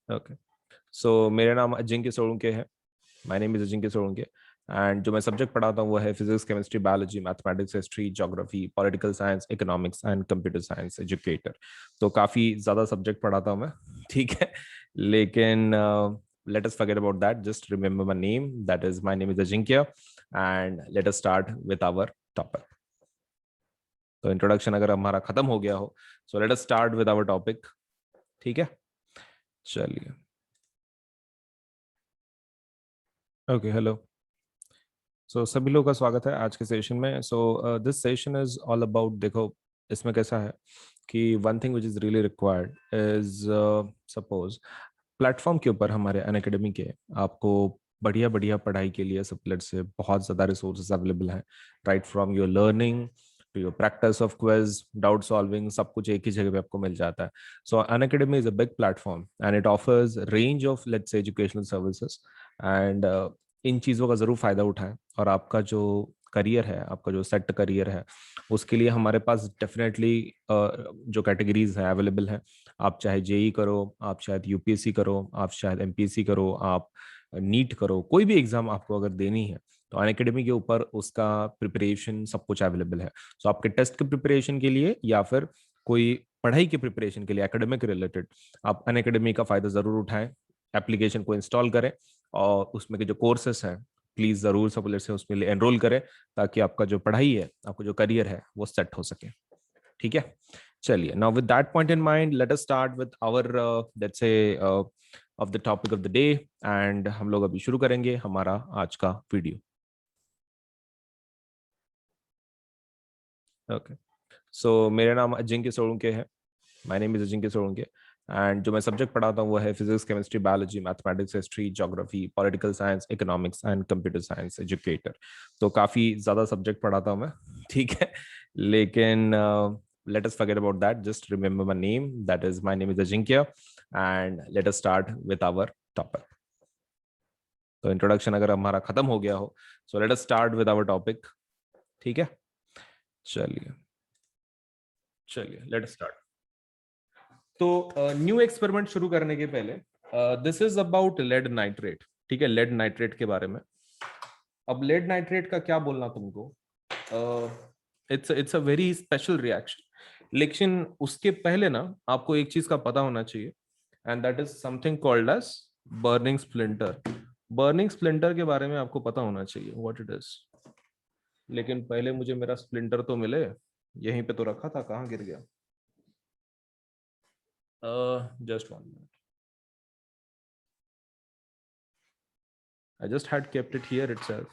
Okay, सो मेरा नाम अजिंक्य सोलंके है। My name is Ajinkya Solanke. And जो मैं सब्जेक्ट पढ़ाता हूँ वो है physics, chemistry, biology, mathematics, history, geography, political science, economics and computer science educator. तो काफ़ी ज़्यादा सब्जेक्ट पढ़ाता हूँ मैं। ठीक है, लेकिन let us forget about that. Just remember my name. That is, my name is Ajinkya. And let us start with our topic. तो इंट्रोडक्शन अगर हमारा खत्म हो गया हो, so let us start with our topic. ठीक है, चलिए। Okay, hello. सो सभी लोगों का स्वागत है आज के सेशन में। So this session is all about, देखो इसमें कैसा है कि one thing which is really required is, suppose platform के ऊपर हमारे अनअकैडमी के आपको बढ़िया बढ़िया पढ़ाई के लिए सप्लेट से बहुत ज़्यादा रिसोर्सेज अवेलेबल हैं। Right from your learning to your practice of quiz, doubt solving, सब कुछ एक ही जगह पे आपको मिल जाता है। सो Unacademy is a big platform and it offers range of let's say educational services. And in चीज़ों का ज़रूर फ़ायदा उठाएं और आपका जो करियर है, आपका जो सेट करियर है, उसके लिए हमारे पास डेफिनेटली जो कैटेगरीज हैं अवेलेबल हैं। आप चाहे जेई करो, आप शायद यूपीएससी करो, आप शायद एमपीएससी करो, आप नीट करो, कोई भी एग्जाम आपको अगर देनी है तो अनअकैडमी के ऊपर उसका प्रिपरेशन सब कुछ अवेलेबल है। सो आपके टेस्ट के प्रिपरेशन के लिए या फिर कोई पढ़ाई के प्रिपरेशन के लिए एकेडमिक रिलेटेड, आप अनअकैडमी का फायदा जरूर उठाएं। एप्लीकेशन को इंस्टॉल करें और उसमें के जो कोर्सेस हैं प्लीज जरूर सब से उसमें एनरोल करें, ताकि आपका जो पढ़ाई है, आपका जो करियर है वो सेट हो सके। ठीक है, चलिए। Now with that point in mind, let us start with our let's say of the topic of the day. And हम लोग अभी शुरू करेंगे हमारा आज का वीडियो। ओके, सो मेरा नाम अजिंक्य सोलंके है। My name is Ajinkya Solanke. And जो मैं सब्जेक्ट पढ़ाता हूँ वो है physics, chemistry, biology, mathematics, history, geography, political science, economics and computer science educator. तो काफ़ी ज़्यादा सब्जेक्ट पढ़ाता हूँ मैं। ठीक है, लेकिन let us forget about that. Just remember my name. That is, my name is Ajinkya. And let us start with our topic. तो इंट्रोडक्शन अगर हमारा खत्म हो गया हो, so let us start with our topic. ठीक है, चलिए चलिए, लेट अस स्टार्ट। तो न्यू एक्सपेरिमेंट शुरू करने के पहले, this is about lead nitrate. ठीक है, लेड नाइट्रेट के बारे में। अब लेड नाइट्रेट का क्या बोलना तुमको, it's a very special reaction. लेकिन उसके पहले ना आपको एक चीज का पता होना चाहिए, and that is something called as burning splinter. Burning splinter के बारे में आपको पता होना चाहिए व्हाट इट इज। लेकिन पहले मुझे मेरा स्प्लिंटर तो मिले, यहीं पे तो रखा था, कहाँ गिर गया? Just one minute, I just had kept it here itself.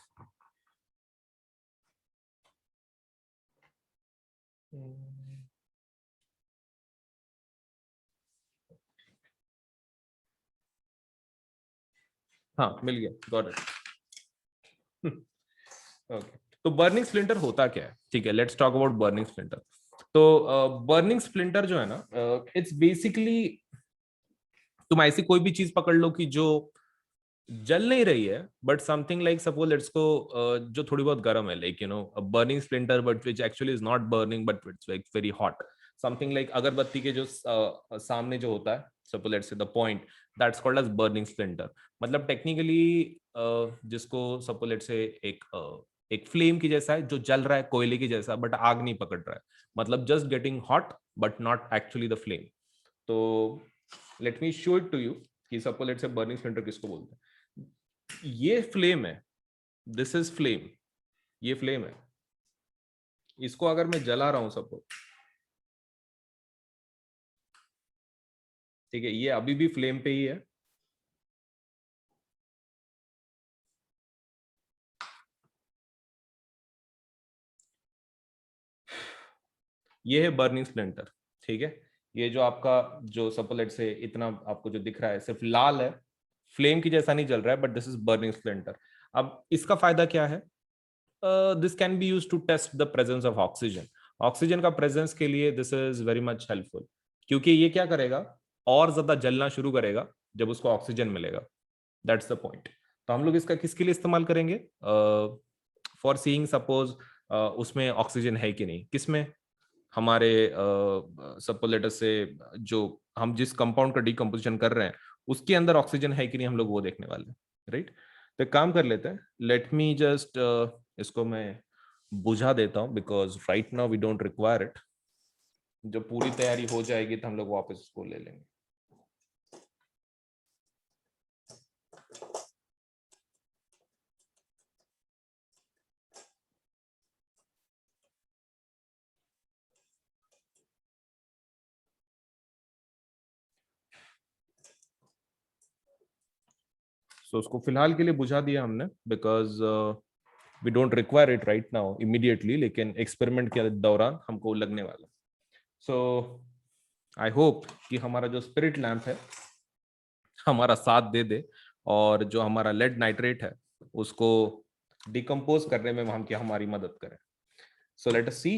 हाँ, मिल गया, गॉट इट। ओके, तो बर्निंग स्प्लिंटर होता क्या है? ठीक है, let's talk about burning splinter. तो बर्निंग स्प्लिंटर जो है ना, इट्स बेसिकली, तुम ऐसी कोई भी चीज पकड़ लो कि जो जल नहीं रही है, but something like suppose let's को जो थोड़ी बहुत गर्म है, like burning splinter but which actually is not burning but it's like very hot. Something like अगरबत्ती के जो सामने जो होता है, suppose let's say the point, that's called as burning splinter. मतलब टेक्निकली जिसको सपोज लेट्स से एक फ्लेम की जैसा है, जो जल रहा है कोयले की जैसा, बट आग नहीं पकड़ रहा है, मतलब just getting hot but not actually the flame. तो let me show it to you कि suppose let's say burning splinter किसको बोलते हैं। ये फ्लेम है, दिस इज फ्लेम, ये फ्लेम है। इसको अगर मैं जला रहा हूं सपोज, ठीक है, ये अभी भी फ्लेम पे ही है। ये है बर्निंग स्प्लिंटर। ठीक है, ये जो आपका जो सपोलेट से इतना आपको जो दिख रहा है सिर्फ लाल है, फ्लेम की जैसा नहीं जल रहा है, but this is burning splinter. अब इसका फायदा क्या है? This can be use to test the presence of oxygen. Oxygen का प्रेजेंस के लिए this is very much helpful, क्योंकि ये क्या करेगा, और ज्यादा जलना शुरू करेगा जब उसको ऑक्सीजन मिलेगा। That's the point. तो हम लोग इसका किसके लिए इस्तेमाल करेंगे? फॉर सीइंग सपोज उसमें ऑक्सीजन है कि नहीं, किसमें? हमारे सपोलेटस से जो हम जिस कंपाउंड का डिकम्पोजिशन कर रहे हैं उसके अंदर ऑक्सीजन है कि नहीं हम लोग वो देखने वाले हैं, राइट। तो एक काम कर लेते हैं, लेट मी जस्ट इसको मैं बुझा देता हूँ because right now we don't require it. जब पूरी तैयारी हो जाएगी तो हम लोग वापस इसको ले लेंगे। सो उसको फिलहाल के लिए बुझा दिया हमने because we don't require it right now immediately, लेकिन एक्सपेरिमेंट के दौरान हमको लगने वाला। सो आई होप कि हमारा जो स्पिरिट लैंप है हमारा साथ दे दे, और जो हमारा लेड नाइट्रेट है उसको डिकम्पोज करने में हम क्या हमारी मदद करें। So let us see.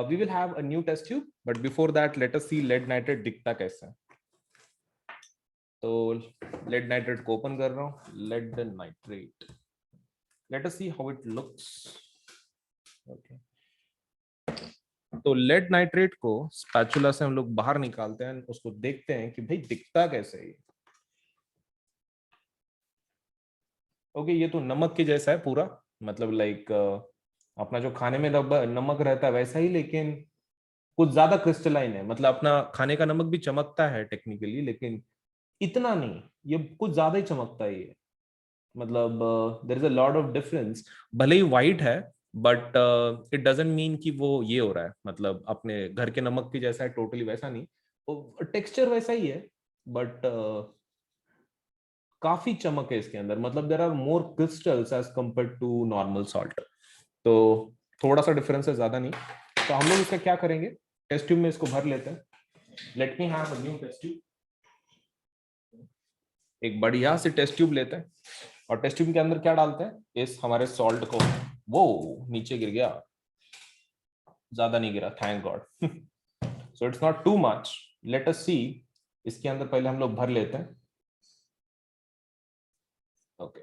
We will have a new test tube, but before that, let us see lead nitrate दिखता कैसा है। तो lead nitrate को ओपन कर रहा हूँ, lead nitrate. Let us see how it looks. Okay. तो lead nitrate को स्पैचुला से हम लोग बाहर निकालते हैं, उसको देखते हैं कि भाई दिखता कैसे है। ओके, ये तो नमक के जैसा है पूरा, मतलब लाइक अपना जो खाने में नमक रहता है वैसा ही, लेकिन कुछ ज्यादा क्रिस्टलाइन है। मतलब अपना खाने का नमक भी चमकता है टेक्निकली, लेकिन इतना नहीं, ये कुछ ज्यादा ही चमकता है ये। मतलब there is a lot of difference. भले ही वाइट है बट इट डजंट मीन कि वो ये हो रहा है, मतलब अपने घर के नमक के जैसा है, टोटली वैसा नहीं। टेक्सचर वैसा ही है बट काफी चमक है इसके अंदर, मतलब there are more crystals as compare to normal salt. तो थोड़ा सा डिफरेंस है, ज्यादा नहीं। तो हम लोग इसका क्या करेंगे, टेस्ट ट्यूब में इसको भर लेते हैं। Let me have a new test tube. एक बढ़िया से टेस्ट ट्यूब लेते हैं और टेस्ट ट्यूब के अंदर क्या डालते हैं, इस हमारे सॉल्ट को। वो नीचे गिर गया, ज्यादा नहीं गिरा, thank God. So it's not too much. Let us see, इसके अंदर पहले हम लोग भर लेते हैं। ओके,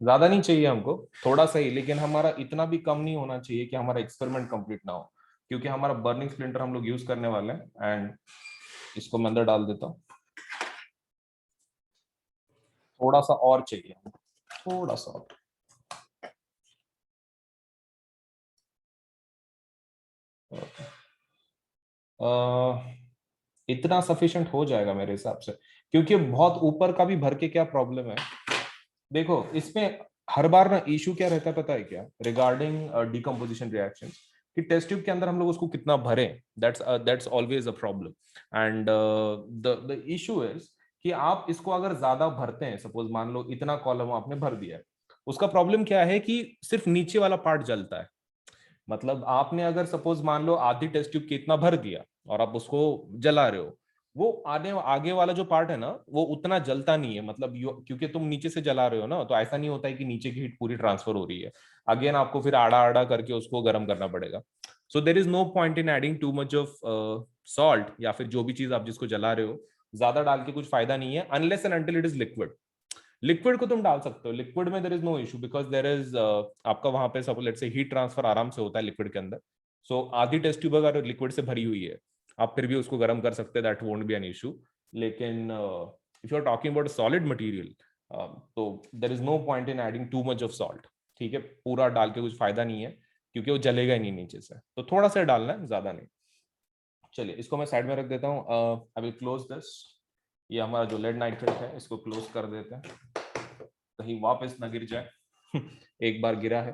ज्यादा नहीं चाहिए हमको, थोड़ा सा ही, लेकिन हमारा इतना भी कम नहीं होना चाहिए कि हमारा एक्सपेरिमेंट कंप्लीट ना हो, क्योंकि हमारा बर्निंग स्प्लिंटर हम लोग यूज करने वाले हैं। एंड इसको मैं अंदर डाल देता हूँ। थोड़ा सा और चाहिए, थोड़ा सा और। इतना सफिशिएंट हो जाएगा मेरे हिसाब से, क्योंकि बहुत ऊपर का भी भर के क्या प्रॉब्लम है। देखो इसमें हर बार ना इशू क्या रहता है पता है क्या, रिगार्डिंग डिकम्पोजिशन रिएक्शन, कि टेस्ट ट्यूब के अंदर हम लोग उसको कितना भरें, that's always a problem. And the issue is कि आप इसको अगर ज्यादा भरते हैं, सपोज मान लो इतना कॉलम आपने भर दिया है, उसका प्रॉब्लम क्या है कि सिर्फ नीचे वाला पार्ट जलता है। मतलब आपने अगर सपोज मान लो आधी टेस्ट ट्यूब की इतना भर दिया और आप उसको जला रहे हो, वो आने आगे वाला जो पार्ट है ना वो उतना जलता नहीं है। मतलब क्योंकि तुम नीचे से जला रहे हो ना, तो ऐसा नहीं होता है कि नीचे की हीट पूरी ट्रांसफर हो रही है। अगेन आपको फिर आड़ा आड़ा करके उसको गर्म करना पड़ेगा। So there is no point in adding too much of salt, या फिर जो भी चीज आप जिसको जला रहे हो ज्यादा डाल के कुछ फायदा नहीं है, unless and until it is liquid. Liquid को तुम डाल सकते हो, लिक्विड में there is no issue, because there is आपका वहां पे सब लेट से हीट ट्रांसफर आराम से होता है लिक्विड के अंदर। सो आधी टेस्ट ट्यूब अगर लिक्विड से भरी हुई है, आप फिर भी उसको गर्म कर सकते हैं, that won't be an issue. लेकिन if you are talking about solid material, तो there is no point in adding too much of salt. ठीक है, पूरा डाल के कुछ फायदा नहीं है, क्योंकि वो जलेगा ही नहीं नीचे से, तो थोड़ा सा डालना है, ज्यादा नहीं। चलिए इसको मैं साइड में रख देता हूँ। I will close this. ये हमारा जो लेड नाइट्रेट है इसको क्लोज कर देते हैं, कहीं वापस ना गिर जाए। एक बार गिरा है।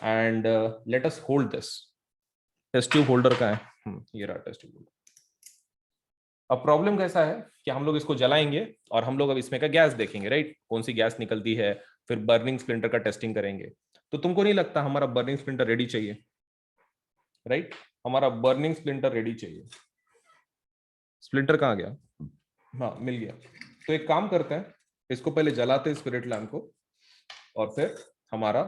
And let us hold this. Test tube holder का है, ये रहा टेस्ट ट्यूब होल्डर। अब प्रॉब्लम कैसा है कि हम लोग इसको जलाएंगे और हम लोग अब इसमें का गैस देखेंगे, राइट, कौन सी गैस निकलती है, फिर बर्निंग स्प्लिंटर का टेस्टिंग करेंगे। तो तुमको नहीं लगता हमारा बर्निंग स्प्लिंटर रेडी चाहिए, राइट? हमारा बर्निंग स्प्लिंटर रेडी चाहिए। स्प्लिंटर कहाँ गया? हाँ, मिल गया। तो एक काम करते हैं, इसको पहले जलाते हैं स्पिरिट लैम्प को, और फिर हमारा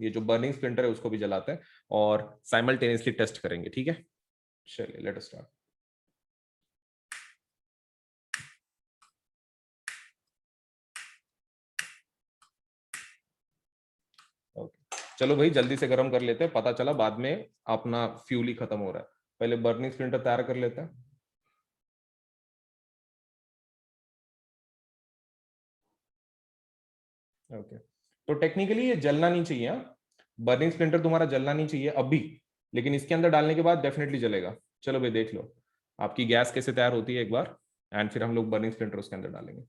ये जो बर्निंग स्प्लिंटर है उसको भी जलाते हैं और साइमल्टेनियसली टेस्ट करेंगे, ठीक है? चलिए लेट अस स्टार्ट। ओके, चलो भाई जल्दी से गर्म कर लेते हैं, पता चला बाद में अपना फ्यूल ही खत्म हो रहा है। पहले बर्निंग स्प्लिंटर तैयार कर लेते हैं। ओके, तो टेक्निकली ये जलना नहीं चाहिए, बर्निंग स्प्लिंटर तुम्हारा जलना नहीं चाहिए अभी, लेकिन इसके अंदर डालने के बाद डेफिनेटली जलेगा। चलो भाई देख लो आपकी गैस कैसे तैयार होती है एक बार, एंड फिर हम लोग बर्निंग स्प्लिंटर उसके अंदर डालेंगे।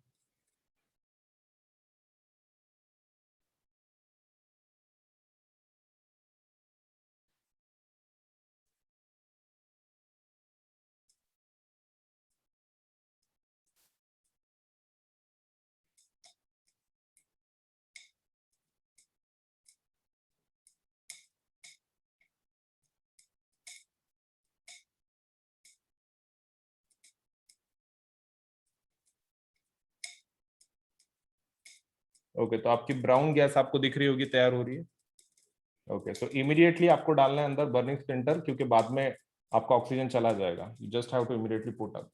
ओके, तो आपकी ब्राउन गैस आपको दिख रही होगी तैयार हो रही है। ओके, सो इमीडिएटली आपको डालना है अंदर बर्निंग स्प्लिंटर, क्योंकि बाद में आपका ऑक्सीजन चला जाएगा। You just have to immediately put up.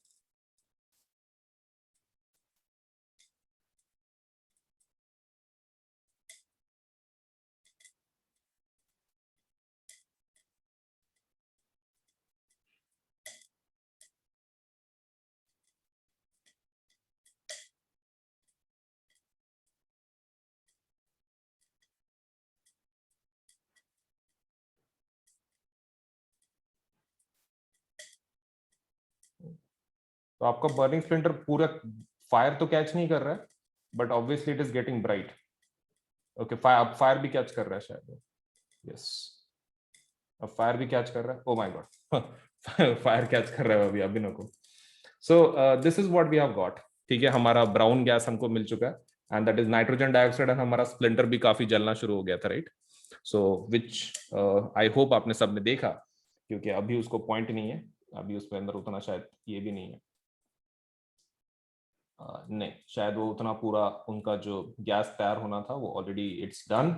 तो आपका बर्निंग स्प्लिंटर पूरा फायर तो कैच नहीं कर रहा है, but obviously it is getting bright. Okay, fire भी कैच कर रहा है शायद। यस, अब फायर भी कैच कर रहा है। Oh my God, fire catch कर रहा है अभी अभिनव को। So this is what we have got. ठीक है, हमारा ब्राउन गैस हमको मिल चुका है, and that is nitrogen dioxide, and हमारा स्प्लिंटर भी काफी जलना शुरू हो गया था, right. So which I hope आपने सबने देखा, क्योंकि अभी उसको पॉइंट नहीं है, अभी उसके अंदर उतना शायद ये भी नहीं है। नहीं, शायद वो उतना पूरा उनका जो गैस तैयार होना था वो ऑलरेडी इट्स डन।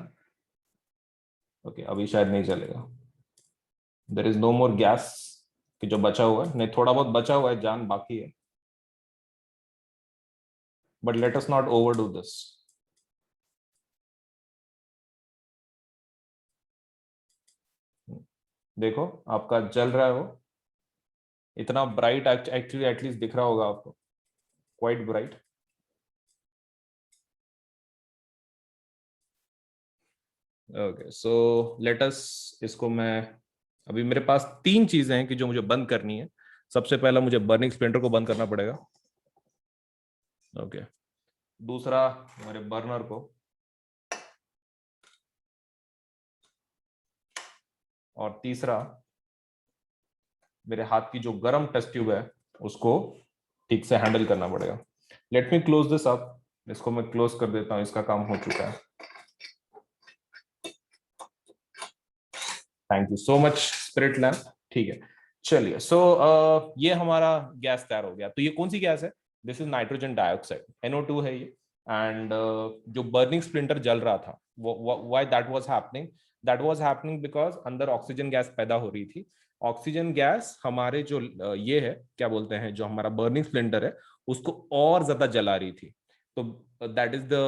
ओके, अभी शायद नहीं चलेगा। There is no more gas कि जो बचा हुआ है, नहीं थोड़ा बहुत बचा हुआ है, जान बाकी है, but let us not over do this. देखो आपका जल रहा है वो, इतना ब्राइट एक्चुअली एटलीस्ट दिख रहा होगा आपको, क्वाइट ब्राइट। ओके, सो लेट अस, इसको मैं, अभी मेरे पास तीन चीजें हैं कि जो मुझे बंद करनी है। सबसे पहला मुझे बर्निंग स्प्लिंटर को बंद करना पड़ेगा। ओके, दूसरा हमारे बर्नर को, और तीसरा मेरे हाथ की जो गर्म टेस्ट ट्यूब है उसको ठीक से हैंडल करना पड़ेगा। Let me close this up, इसको मैं क्लोज कर देता हूं, इसका काम हो चुका है। Thank you so much spirit lamp. ठीक है, चलिए। सो ये हमारा गैस तैयार हो गया। तो ये कौन सी गैस है? This is nitrogen dioxide, NO2 है ये। एंड जो बर्निंग स्प्लिंटर जल रहा था, why that was happening because अंदर ऑक्सीजन गैस पैदा हो रही थी। ऑक्सीजन गैस हमारे जो ये है, क्या बोलते हैं, जो हमारा बर्निंग स्प्लिंटर है उसको और ज्यादा जला रही थी। तो that is the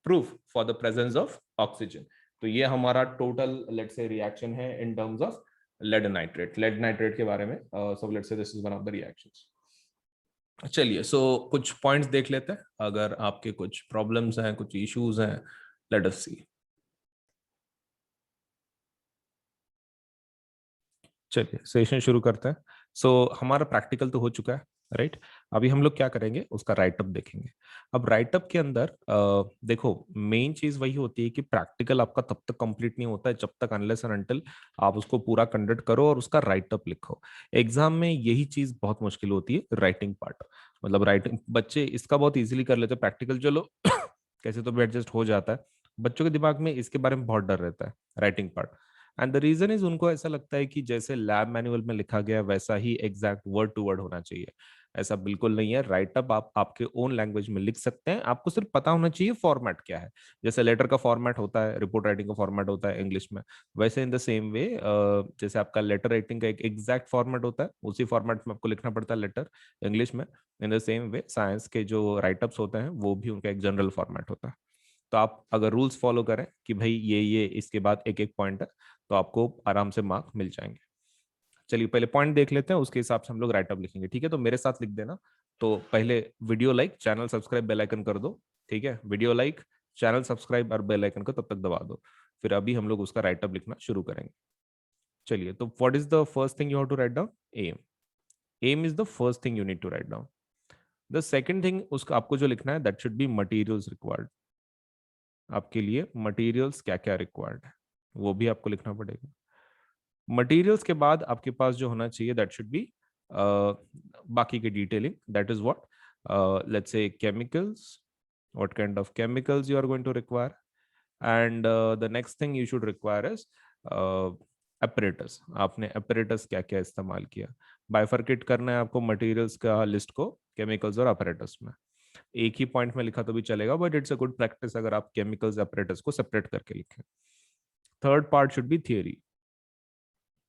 proof for the presence of oxygen. तो ये हमारा टोटल लेट से रिएक्शन है in terms of lead nitrate के बारे में। So let say this is one of the reactions. चलिए, सो कुछ पॉइंट्स देख लेते हैं, अगर आपके कुछ प्रॉब्लम्स हैं, कुछ इश्यूज हैं, लेट अस सी। चलिए सेशन शुरू करते हैं। सो हमारा प्रैक्टिकल तो हो चुका है, राइट। अभी हम लोग क्या करेंगे, उसका राइटअप देखेंगे। अब राइटअप के अंदर देखो, मेन चीज वही होती है कि प्रैक्टिकल आपका तब तक कंप्लीट नहीं होता है जब तक अनलेस एंड अनटिल आप उसको पूरा कंडक्ट करो और उसका राइटअप लिखो। एग्जाम में यही चीज बहुत मुश्किल होती है, राइटिंग पार्ट। मतलब राइटिंग बच्चे इसका बहुत इजीली कर लेते हैं, प्रैक्टिकल चलो कैसे तो भी एडजस्ट हो जाता है। बच्चों के दिमाग में इसके बारे में बहुत डर रहता है, writing part. And the reason is, उनको ऐसा लगता है कि जैसे लैब मैनुअल में लिखा गया वैसा ही एग्जैक्ट वर्ड टू वर्ड होना चाहिए। ऐसा बिल्कुल नहीं है। राइटअप आप आपके ओन लैंग्वेज में लिख सकते हैं, आपको सिर्फ पता होना चाहिए फॉर्मेट क्या है। जैसे लेटर का फॉर्मेट होता है, रिपोर्ट राइटिंग का फॉर्मेट होता है इंग्लिश में, वैसे इन द सेम वे जैसे आपका लेटर राइटिंग का एक एग्जैक्ट फॉर्मेट होता है, उसी फॉर्मेट में आपको लिखना पड़ता है लेटर इंग्लिश में। In the same way science के जो राइटअप्स होते हैं वो भी उनका एक जनरल फॉर्मेट होता है। तो आप अगर रूल्स फॉलो करें कि भाई ये इसके बाद एक एक पॉइंट है, तो आपको आराम से मार्क मिल जाएंगे। चलिए पहले पॉइंट देख लेते हैं, उसके हिसाब से हम लोग राइटअप लिखेंगे। ठीक है, तो मेरे साथ लिख देना। तो पहले video like, channel subscribe, bell icon कर दो। ठीक है, वीडियो लाइक, चैनल सब्सक्राइब और बेल आइकन को तब तक दबा दो, फिर अभी हम लोग उसका राइट अप लिखना शुरू करेंगे। चलिए, तो what is the first thing you have to write down? Aim. Aim is the first thing you need to write down. The second thing उसका आपको जो लिखना है, that should be materials required. आपके लिए मटेरियल्स क्या क्या रिक्वायर्ड है वो भी आपको लिखना पड़ेगा। मटेरियल्स के बाद आपके पास जो होना चाहिए, दैट शुड बी बाकी की detailing, that is what let's say chemicals, what kind of chemicals you are going to require, and the next thing you should require is apparatus। आपने apparatus क्या क्या इस्तेमाल किया, बाइफरकेट करना है आपको मटेरियल्स का लिस्ट को केमिकल्स और apparatus में। एक ही पॉइंट में लिखा तो भी चलेगा, but it's a good practice अगर आप केमिकल्स apparatus को सेपरेट करके लिखें। Third part should be theory.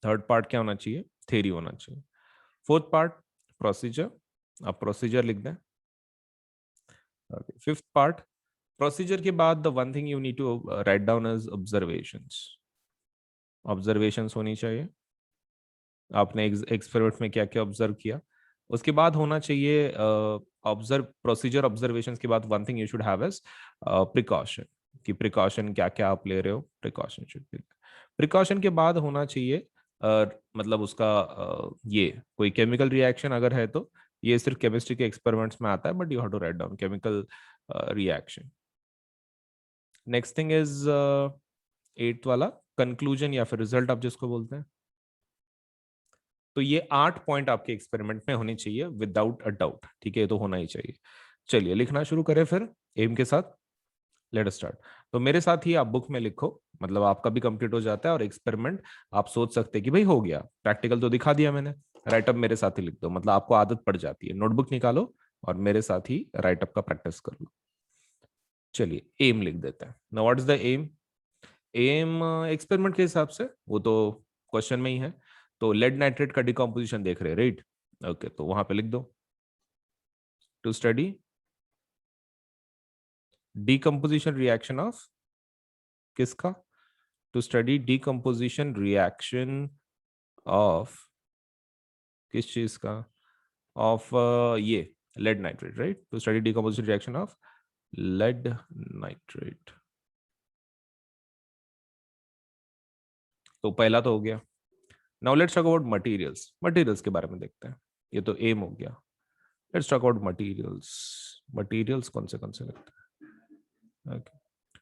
Third part क्या होना चाहिए? थियरी होना चाहिए। फोर्थ पार्ट प्रोसीजर, आप प्रोसीजर लिख दें। फिफ्थ पार्ट प्रोसीजर के बाद the one thing you need to write down is observations. Observations होनी चाहिए, आपने एक्सपेरिमेंट में क्या क्या ऑब्जर्व किया। उसके बाद होना चाहिए ऑब्जर्व प्रोसीजर ऑब्जर्वेशंस के बाद one thing you should have is precaution, कि प्रिकॉशन क्या क्या आप ले रहे हो, प्रिकॉशन शुड बी। प्रिकॉशन के बाद होना चाहिए मतलब उसका ये कोई केमिकल रिएक्शन अगर है तो ये सिर्फ केमिस्ट्री के एक्सपेरिमेंट्स में आता है, but you have to write down chemical reaction. Next thing is eighth वाला कंक्लूजन या फिर रिजल्ट आप जिसको बोलते हैं। तो ये 8 पॉइंट आपके एक्सपेरिमेंट में होने चाहिए विदाउट अ डाउट, ठीक है, ये तो होना ही चाहिए। चलिए लिखना शुरू करें फिर एम के साथ। Late us start. तो मेरे साथ ही आप बुक में लिखो, मतलब आपका भी कंप्लीट हो जाता है और एक्सपेरिमेंट आप सोच सकते हैं कि भाई हो गया, प्रैक्टिकल तो दिखा दिया मैंने, राइटअप मेरे साथ ही लिख दो, मतलब आपको आदत पड़ जाती है। नोटबुक निकालो और मेरे साथ ही राइटअप का प्रैक्टिस कर लो। चलिए एम लिख देते हैं। Now what is the aim? Aim experiment के हिसाब से वो तो क्वेश्चन में ही है, तो लेड नाइट्रेट का डिकम्पोजिशन देख रहे हैं, राइट? ओके, तो वहां पे लिख दो to study decomposition reaction of किसका? To study decomposition reaction of किस चीज का? ऑफ ये lead nitrate, right? To study decomposition reaction of lead nitrate. तो पहला तो हो गया। Now let's talk about materials. Materials के बारे में देखते हैं, ये तो एम हो गया। Let's talk about materials. Materials कौन से लगते हैं? okay.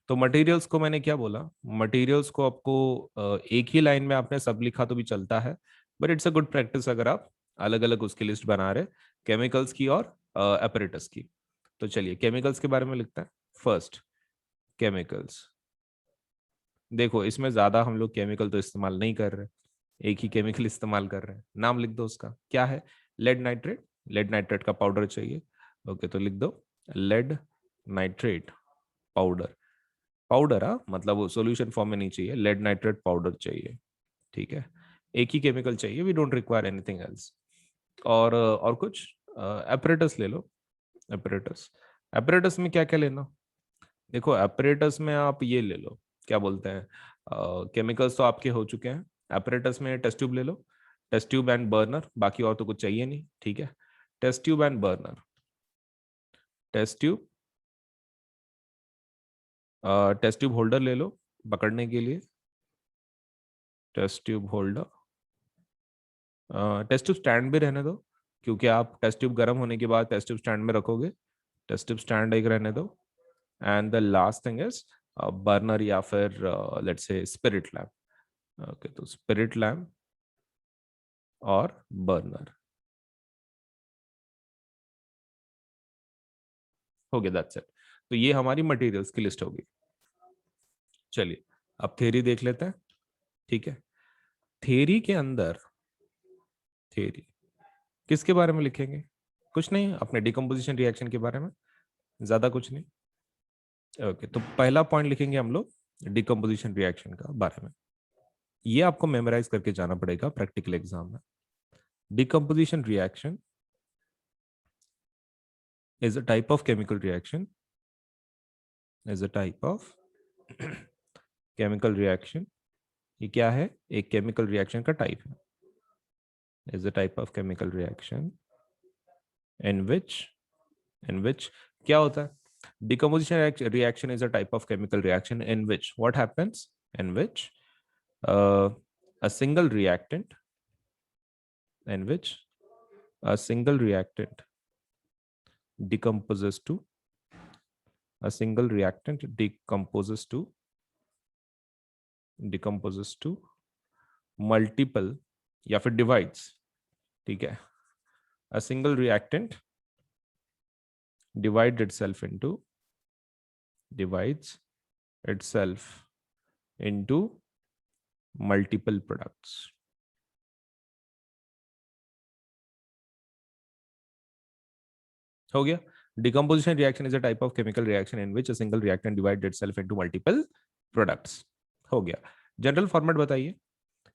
तो मटेरियल्स को मैंने क्या बोला, मटेरियल्स को आपको एक ही लाइन में आपने सब लिखा तो भी चलता है, but it's a good practice अगर आप अलग अलग उसकी लिस्ट बना रहे, केमिकल्स की और एपरेटस की। तो चलिए केमिकल्स के बारे में लिखते हैं। फर्स्ट केमिकल्स, देखो इसमें ज्यादा हम लोग केमिकल तो इस्तेमाल नहीं कर रहे, एक ही केमिकल इस्तेमाल कर रहे हैं। नाम लिख दो उसका, क्या है? Lead nitrate. लेड नाइट्रेट का पाउडर चाहिए। ओके, तो लिख दो लेड नाइट्रेट पाउडर। पाउडर, हाँ, मतलब वो सॉल्यूशन फॉर्म में नहीं चाहिए, लेड नाइट्रेट पाउडर चाहिए, ठीक है? एक ही केमिकल चाहिए, we don't require anything else. और कुछ एपरेटस ले लो। एपरेटस, एपरेटस में क्या क्या लेना? देखो एपरेटस में आप ये ले लो, क्या बोलते हैं, केमिकल्स तो आपके हो चुके हैं। एपरेटस में टेस्ट ट्यूब ले लो, टेस्ट ट्यूब एंड बर्नर, बाकी और तो कुछ चाहिए नहीं, ठीक है? Test tube and burner, test tube, test tube holder ले लो पकड़ने के लिए, test tube holder. Test tube stand भी रहने दो, क्योंकि आप टेस्ट ट्यूब गर्म होने के बाद टेस्ट ट्यूब स्टैंड में रखोगे, टेस्ट ट्यूब स्टैंड एक रहने दो। And the last thing is burner या फिर let's say spirit lamp. Okay, तो स्पिरिट लैम्प और बर्नर हो गया, दैट्स इट। तो ये हमारी मटेरियल्स की लिस्ट होगी। चलिए अब थ्योरी देख लेते हैं, ठीक है? थ्योरी के अंदर, थ्योरी किसके बारे में लिखेंगे? कुछ नहीं, अपने डिकम्पोजिशन रिएक्शन के बारे में, ज्यादा कुछ नहीं। ओके, तो पहला पॉइंट लिखेंगे हम लोग डिकम्पोजिशन रिएक्शन का बारे में। ये आपको मेमोराइज करके जाना पड़ेगा प्रैक्टिकल एग्जाम में। Decomposition reaction is a type of chemical reaction, is a type of chemical reaction। ये क्या है? एक केमिकल रिएक्शन का टाइप है। is a type of chemical reaction in which क्या होता है? Decomposition reaction is a type of chemical reaction in which what happens? In which a single reactant, in which a single reactant decomposes to a single reactant decomposes to multiple या फिर divides, ठीक है, a single reactant divides itself into multiple products. हो गया. Decomposition reaction is a type of chemical reaction in which a single reactant divides itself into multiple products. हो गया. General format बताइए,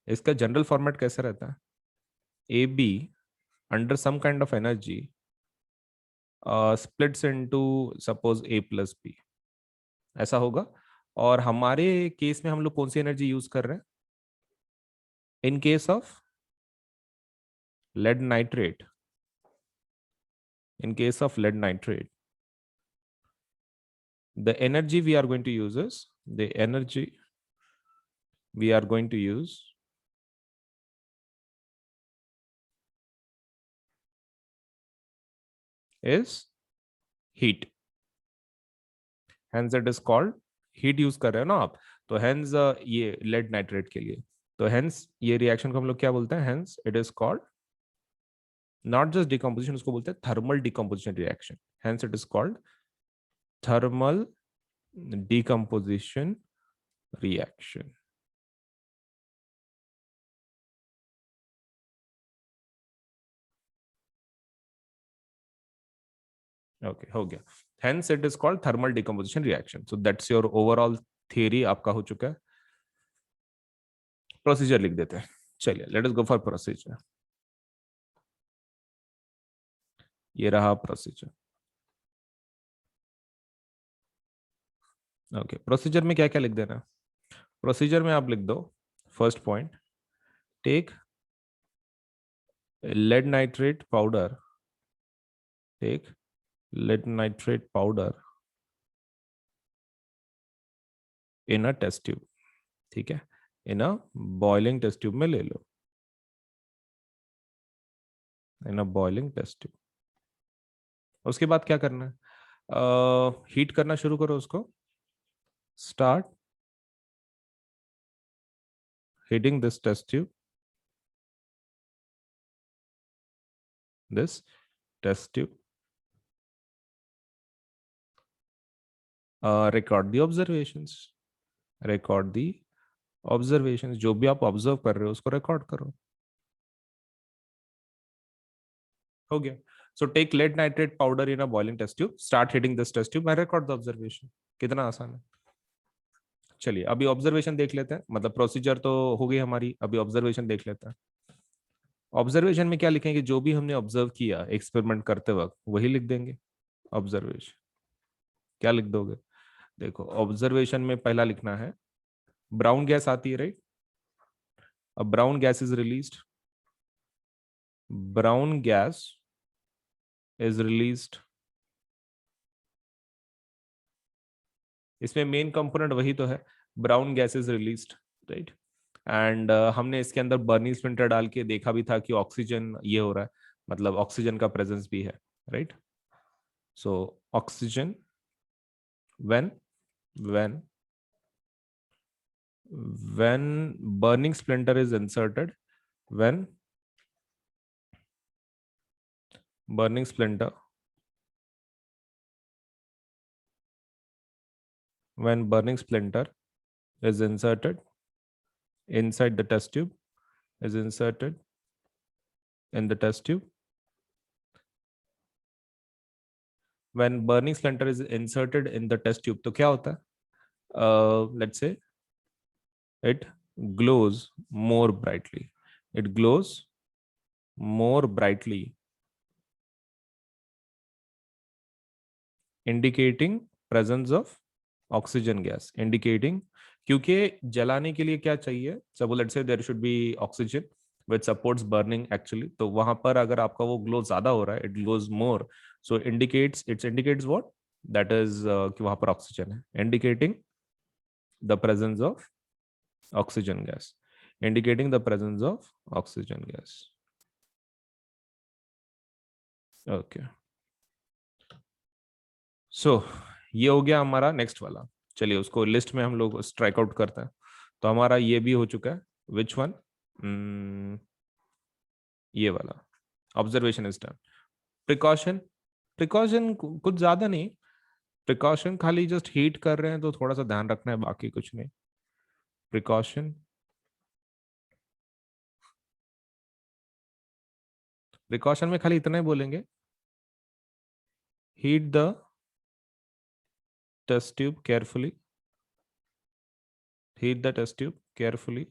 इसका जनरल फॉर्मेट कैसे रहता है? A B under some kind of energy splits into suppose A plus B, ऐसा होगा. और हमारे केस में हम लोग कौन सी एनर्जी यूज कर रहे हैं? In case of lead nitrate, in case of lead nitrate, the energy we are going to use is is heat. Hence it is called heat. Use कर रहे हो ना आप, तो hence ये lead nitrate के लिए, तो hence ये रिएक्शन को हम लोग क्या बोलते हैं? hence it is called not just decomposition, उसको बोलते हैं thermal decomposition reaction. Hence it is called thermal decomposition reaction. Okay, हो गया. Hence it is called thermal decomposition reaction. So that's your overall theory आपका हो चुका है. प्रोसीजर लिख देते हैं. चलिए, let us go for procedure. ये रहा प्रोसीजर. ओके, प्रोसीजर में क्या क्या लिख देना? प्रोसीजर में आप लिख दो, first point, take lead nitrate powder, take lead nitrate powder in a test tube. ठीक है, in a boiling test tube में ले लो, in a boiling test tube. उसके बाद क्या करना है? हीट करना शुरू करो उसको. Start heating this test tube, record the observations. जो भी आप ऑब्जर्व कर रहे हो उसको रिकॉर्ड करो. हो गया. So take lead nitrate powder in a boiling test tube, start heating this test tube and record the observation. कितना आसान है. चलिए, अभी ऑब्जर्वेशन देख लेते हैं. मतलब प्रोसीजर तो हो गई हमारी, अभी ऑब्जर्वेशन देख लेते हैं. ऑब्जर्वेशन में क्या लिखेंगे? जो भी हमने ऑब्जर्व किया एक्सपेरिमेंट करते वक्त वही लिख देंगे. ऑब्जर्वेशन क्या लिख दोगे? देखो, ऑब्जर्वेशन में पहला लिखना है, ब्राउन गैस आती है, राइट? अब brown gas is released, brown gas is released. इसमें मेन कंपोनेंट वही तो है, brown gas is released, right? And हमने इसके अंदर बर्निंग स्प्लिंटर डाल के देखा भी था कि ऑक्सीजन ये हो रहा है, मतलब ऑक्सीजन का प्रेजेंस भी है, right? So oxygen when burning splinter is inserted, when burning splinter is inserted inside the test tube, is inserted in the test tube, when burning splinter is inserted in the test tube, तो क्या होता है? Let's say it glows more brightly. It glows more brightly, indicating presence of oxygen gas. Indicating, क्योंकि जलाने के लिए क्या चाहिए? So let's say there should be oxygen which supports burning actually. तो वहां पर अगर आपका वो ग्लो ज्यादा हो रहा है, it glows more, so indicates what? That is कि वहां पर ऑक्सीजन है, indicating the presence of oxygen gas, indicating the presence of oxygen gas. Okay, so ये हो गया हमारा नेक्स्ट वाला। चलिए उसको लिस्ट में हम लोग स्ट्राइक आउट करते हैं। तो हमारा ये भी हो चुका है, विच वन, ये वाला, observation is done. Precaution, precaution कुछ ज्यादा नहीं, प्रिकॉशन खाली जस्ट हीट कर रहे हैं तो थोड़ा सा ध्यान रखना है, बाकी कुछ नहीं। प्रिकॉशन, प्रिकॉशन में खाली इतना ही बोलेंगे, heat the test tube carefully, heat the test tube carefully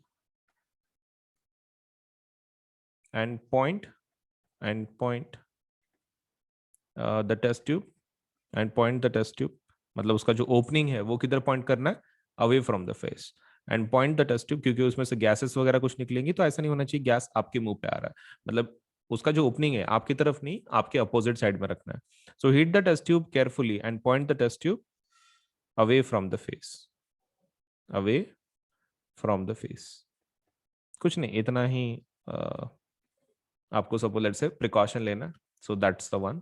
and point the test tube and point the test tube, मतलब उसका जो ओपनिंग है वो किधर पॉइंट करना है, away from the face, and point the test tube, क्योंकि उसमें से गैसेस वगैरह कुछ निकलेंगी तो ऐसा नहीं होना चाहिए गैस आपके मुंह पे आ रहा है, मतलब उसका जो ओपनिंग है आपकी तरफ नहीं, आपके अपोजिट साइड में रखना है। So heat the test tube carefully and point the test tube away from the face, away from the face. कुछ नहीं, इतना ही आपको सपोलेट से प्रिकॉशन लेना। So that's the one,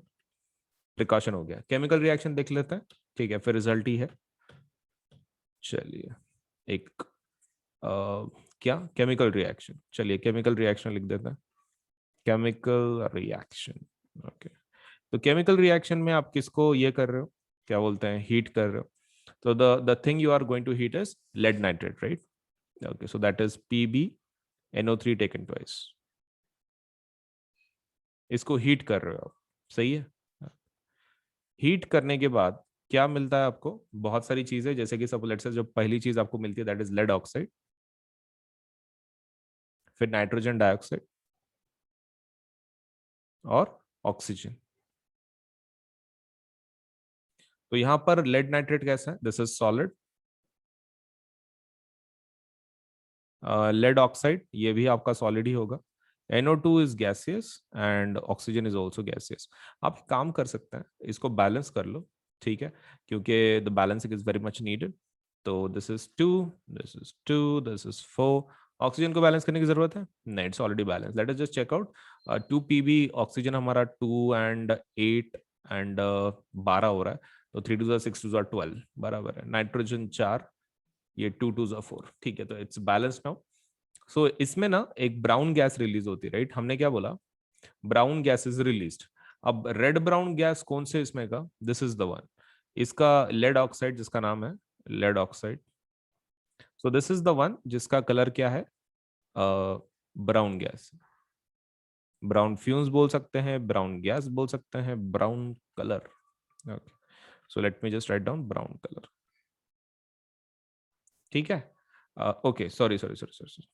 precaution हो गया। केमिकल रिएक्शन देख लेते हैं, ठीक है, फिर रिजल्ट ही है। चलिए एक क्या, केमिकल रिएक्शन, चलिए केमिकल रिएक्शन लिख देते हैं, केमिकल रिएक्शन। ओके, तो केमिकल रिएक्शन में आप किसको ये कर रहे हो, क्या बोलते हैं, हीट कर रहे हो। तो the thing you are going to heat is lead nitrate, right. Okay, so that is PbNO3 taken twice, इसको हीट कर रहे हो आप, सही है। हीट करने के बाद क्या मिलता है आपको, बहुत सारी चीजें, जैसे कि सपोलेट से जो पहली चीज आपको मिलती है दैट इज लेड ऑक्साइड, फिर नाइट्रोजन डाइऑक्साइड और ऑक्सीजन। तो यहां पर लेड नाइट्रेट कैसा है, this is solid, lead oxide ये भी आपका सॉलिड ही होगा, NO2 is gaseous and oxygen is also gaseous. आप काम कर सकते हैं, इसको बैलेंस कर लो, ठीक है, क्योंकि the balancing is very much needed. तो this is 2, this is 2, this is 4। Oxygen को बैलेंस करने की जरूरत है नहीं, it's already balance. Let us just check out, 2 Pb oxygen हमारा 2 and 8 and 12 हो रहा है, तो 3 2 6 2 12 बराबर है, नाइट्रोजन 4, ये 2 2 4, ठीक है, तो इट्स बैलेंस नाउ। सो इसमें ना एक ब्राउन गैस रिलीज होती है, राइट, हमने क्या बोला, ब्राउन गैस इज रिलीज्ड। अब रेड ब्राउन गैस कौन से इसमें का, दिस इज द वन, इसका लेड ऑक्साइड जिसका नाम है lead oxide. So this is the one जिसका कलर क्या है, ब्राउन गैस, ब्राउन फ्यूम्स बोल सकते हैं, ब्राउन गैस बोल सकते हैं, brown colour. Okay, so let me just write down brown colour, ठीक है। Okay, sorry sorry sorry sorry,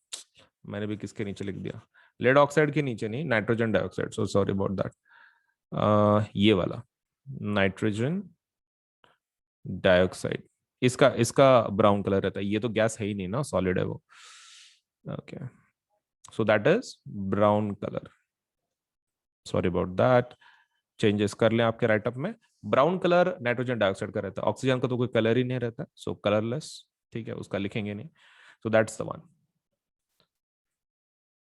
मैंने भी किसके नीचे लिख दिया, लेड ऑक्साइड के नीचे नहीं, nitrogen dioxide, so sorry about that. ये वाला नाइट्रोजन डाइऑक्साइड, इसका इसका ब्राउन कलर रहता है, ये तो गैस है ही नहीं ना, सॉलिड है वो। Okay, so that is brown colour, sorry about that, changes कर लें आपके राइटअप में। ब्राउन कलर नाइट्रोजन डाइऑक्साइड का रहता है, ऑक्सीजन का तो कोई कलर ही नहीं रहता, सो कलरलेस, ठीक है, उसका लिखेंगे नहीं। सो दैट्स द वन।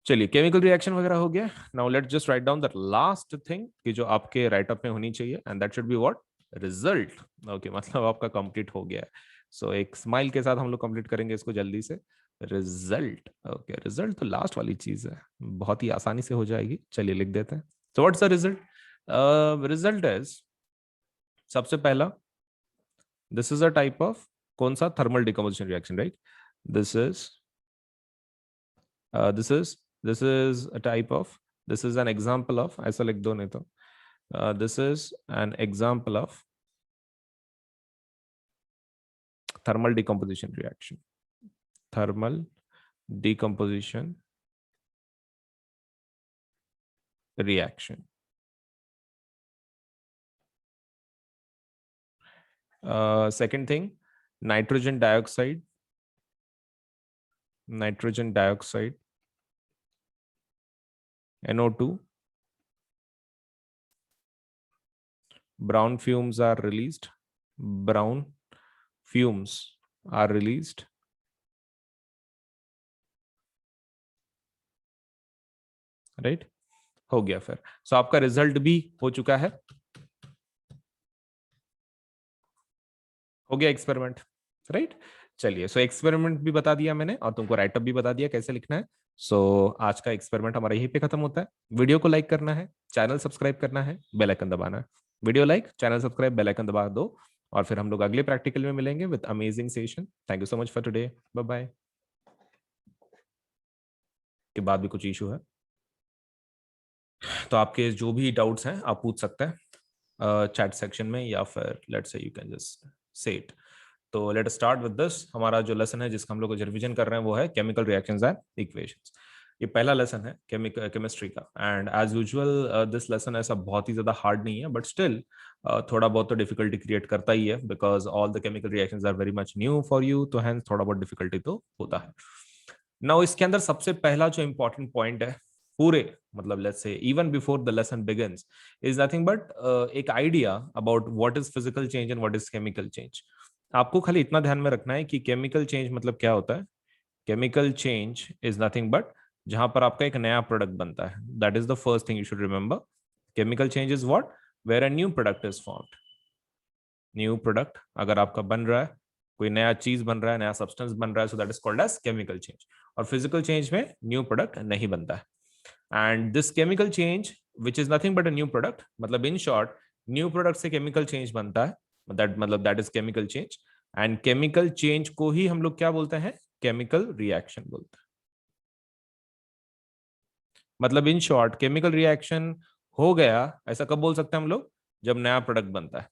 चलिए केमिकल रिएक्शन वगैरह हो गया। Now let's just write down the last thing कि जो आपके राइटअप में होनी चाहिए, and that should be what, result. Okay, मतलब आपका कंप्लीट हो गया है। सो एक स्माइल के साथ हम लोग कंप्लीट करेंगे इसको जल्दी से। रिजल्ट, ओके, रिजल्ट तो लास्ट वाली चीज है, बहुत ही आसानी से हो जाएगी, चलिए लिख देते हैं। So what's the result, result is, सबसे पहला, this is a type of, कौन सा, thermal decomposition reaction, right. This is this is a type of, this is an example of, ऐसा लिख दो नहीं तो, this is an example of thermal decomposition reaction, thermal decomposition reaction. Second thing, nitrogen dioxide, nitrogen dioxide, NO2, brown fumes are released, brown fumes are released, right? हो गया फिर। सो आपका result भी हो चुका है, हो गया एक्सपेरिमेंट, राइट? चलिए, सो एक्सपेरिमेंट भी बता दिया मैंने और तुमको राइटअप भी बता दिया कैसे लिखना है। सो आज का एक्सपेरिमेंट हमारा यहीं पे खत्म होता है। वीडियो को लाइक करना है, चैनल सब्सक्राइब करना है, बेल आइकन दबाना है। Video like, channel subscribe, bell icon दबा दो और फिर हम लोग अगले प्रैक्टिकल में मिलेंगे with amazing session. Thank you so much for today, bye bye. के बाद भी कुछ इशू है तो आपके जो भी डाउट्स हैं आप पूछ सकते हैं चैट सेक्शन में, या फिर let's say you can just say it. तो लेट स्टार्ट विद दिस। हमारा जो लेसन है जिसका हम लोग रिवीजन कर रहे हैं वो है केमिकल रिएक्शंस एंड इक्वेशंस। ये पहला लेसन है केमिस्ट्री का, and as usual this lesson ऐसा बहुत ही ज्यादा हार्ड नहीं है, बट स्टिल थोड़ा बहुत तो डिफिकल्टी क्रिएट करता ही है, because all the chemical reactions are very much new for you, तो हैंस थोड़ा बहुत डिफिकल्टी तो होता है। नाउ इसके अंदर सबसे पहला जो इंपॉर्टेंट पॉइंट है पूरे, मतलब let's say even before the lesson begins, is nothing but एक idea about what is physical change and what is chemical change. आपको खाली इतना ध्यान में रखना है कि केमिकल चेंज मतलब क्या होता है। Chemical change is nothing but जहां पर आपका एक नया प्रोडक्ट बनता है, that is the first thing you should remember. Chemical change is what, where a new product is formed. New product अगर आपका बन रहा है, कोई नया चीज बन रहा है, नया सब्सटेंस बन रहा है, so that is called as chemical change. और फिजिकल चेंज में न्यू प्रोडक्ट नहीं बनता है। And this chemical change which is nothing but a new product, मतलब इन शॉर्ट न्यू प्रोडक्ट से केमिकल चेंज बनता है, दैट मतलब that is chemical change. And chemical change को ही हम लोग क्या बोलते हैं, केमिकल रिएक्शन बोलते हैं। मतलब इन शॉर्ट केमिकल रिएक्शन हो गया, ऐसा कब बोल सकते हैं हम लोग, जब नया प्रोडक्ट बनता है।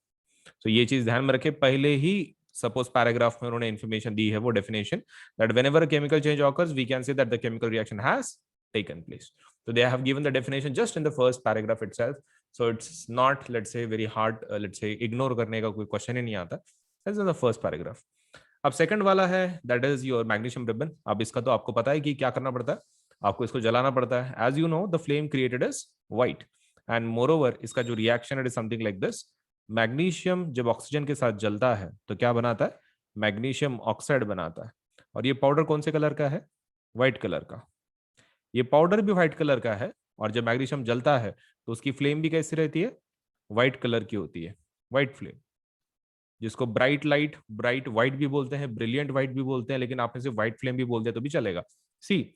तो ये चीज ध्यान में रखे, पहले ही सपोज पैराग्राफ में उन्होंने इंफॉर्मेशन दी है, वो definition that whenever a chemical change occurs we can say that the chemical reaction has taken place. So they have given the definition just in the first paragraph itself. So it's not, let's say, very hard, let's say, ignore करने का कोई question ही नहीं आता। That's in the first paragraph. अब second वाला है that is your magnesium ribbon. अब इसका तो आपको पता है कि क्या करना पड़ता है, आपको इसको जलाना पड़ता है। As you know the flame created is white, and moreover इसका जो reaction is something like this. Magnesium जब ऑक्सीजन के साथ जलता है तो क्या बनाता है, मैग्नीशियम ऑक्साइड बनाता है। और ये पाउडर कौन से कलर का है, व्हाइट कलर का। ये पाउडर भी व्हाइट कलर का है, और जब मैग्नीशियम जलता है तो उसकी फ्लेम भी कैसी रहती है, व्हाइट कलर की होती है, व्हाइट फ्लेम, जिसको ब्राइट लाइट, ब्राइट व्हाइट भी बोलते हैं, ब्रिलियंट व्हाइट भी बोलते हैं, लेकिन आपने सिर्फ व्हाइट फ्लेम भी बोल दिया तो भी चलेगा। सी,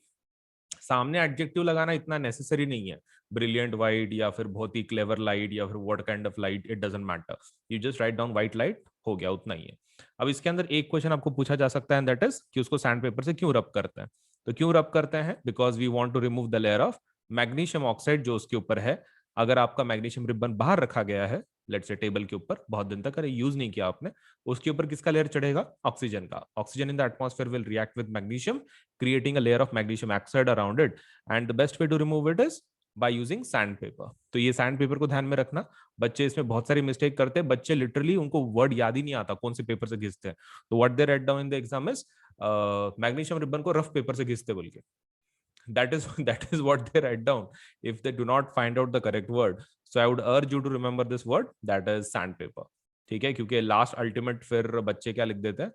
सामने एडजेक्टिव लगाना इतना नेसेसरी नहीं है, ब्रिलियंट व्हाइट या फिर बहुत ही क्लेवर लाइट या फिर what kind of light, it doesn't matter, you just write down white light, हो गया, उतना ही है। अब इसके अंदर एक क्वेश्चन आपको पूछा जा सकता है, दैट इज कि उसको सैंड पेपर से क्यों रब करते हैं। तो क्यों रब करते हैं, because we want to remove the layer of magnesium oxide जो उसके ऊपर है। अगर आपका मैग्नीशियम रिबन बाहर रखा गया है, लेट्स से टेबल के ऊपर, बहुत दिन तक अरे यूज नहीं किया आपने, उसके ऊपर किसका लेयर चढ़ेगा, ऑक्सीजन का। Oxygen in the atmosphere will react with magnesium, creating a layer of magnesium oxide around it, and the best way to remove it is by using sandpaper। तो ये सैंड पेपर को ध्यान में रखना। बच्चे इसमें बहुत सारी मिस्टेक करते हैं, बच्चे लिटरली उनको वर्ड याद ही नहीं आता कौन से पेपर से घिसते हैं। तो what they right down in the exam is magnesium ribbon को रफ पेपर से घिसते बोल के, that is what they write down if they do not find out the correct word। So I would urge you to remember this word, that is sandpaper। ठीक है, क्योंकि last ultimate फिर बच्चे क्या लिख देते हैं,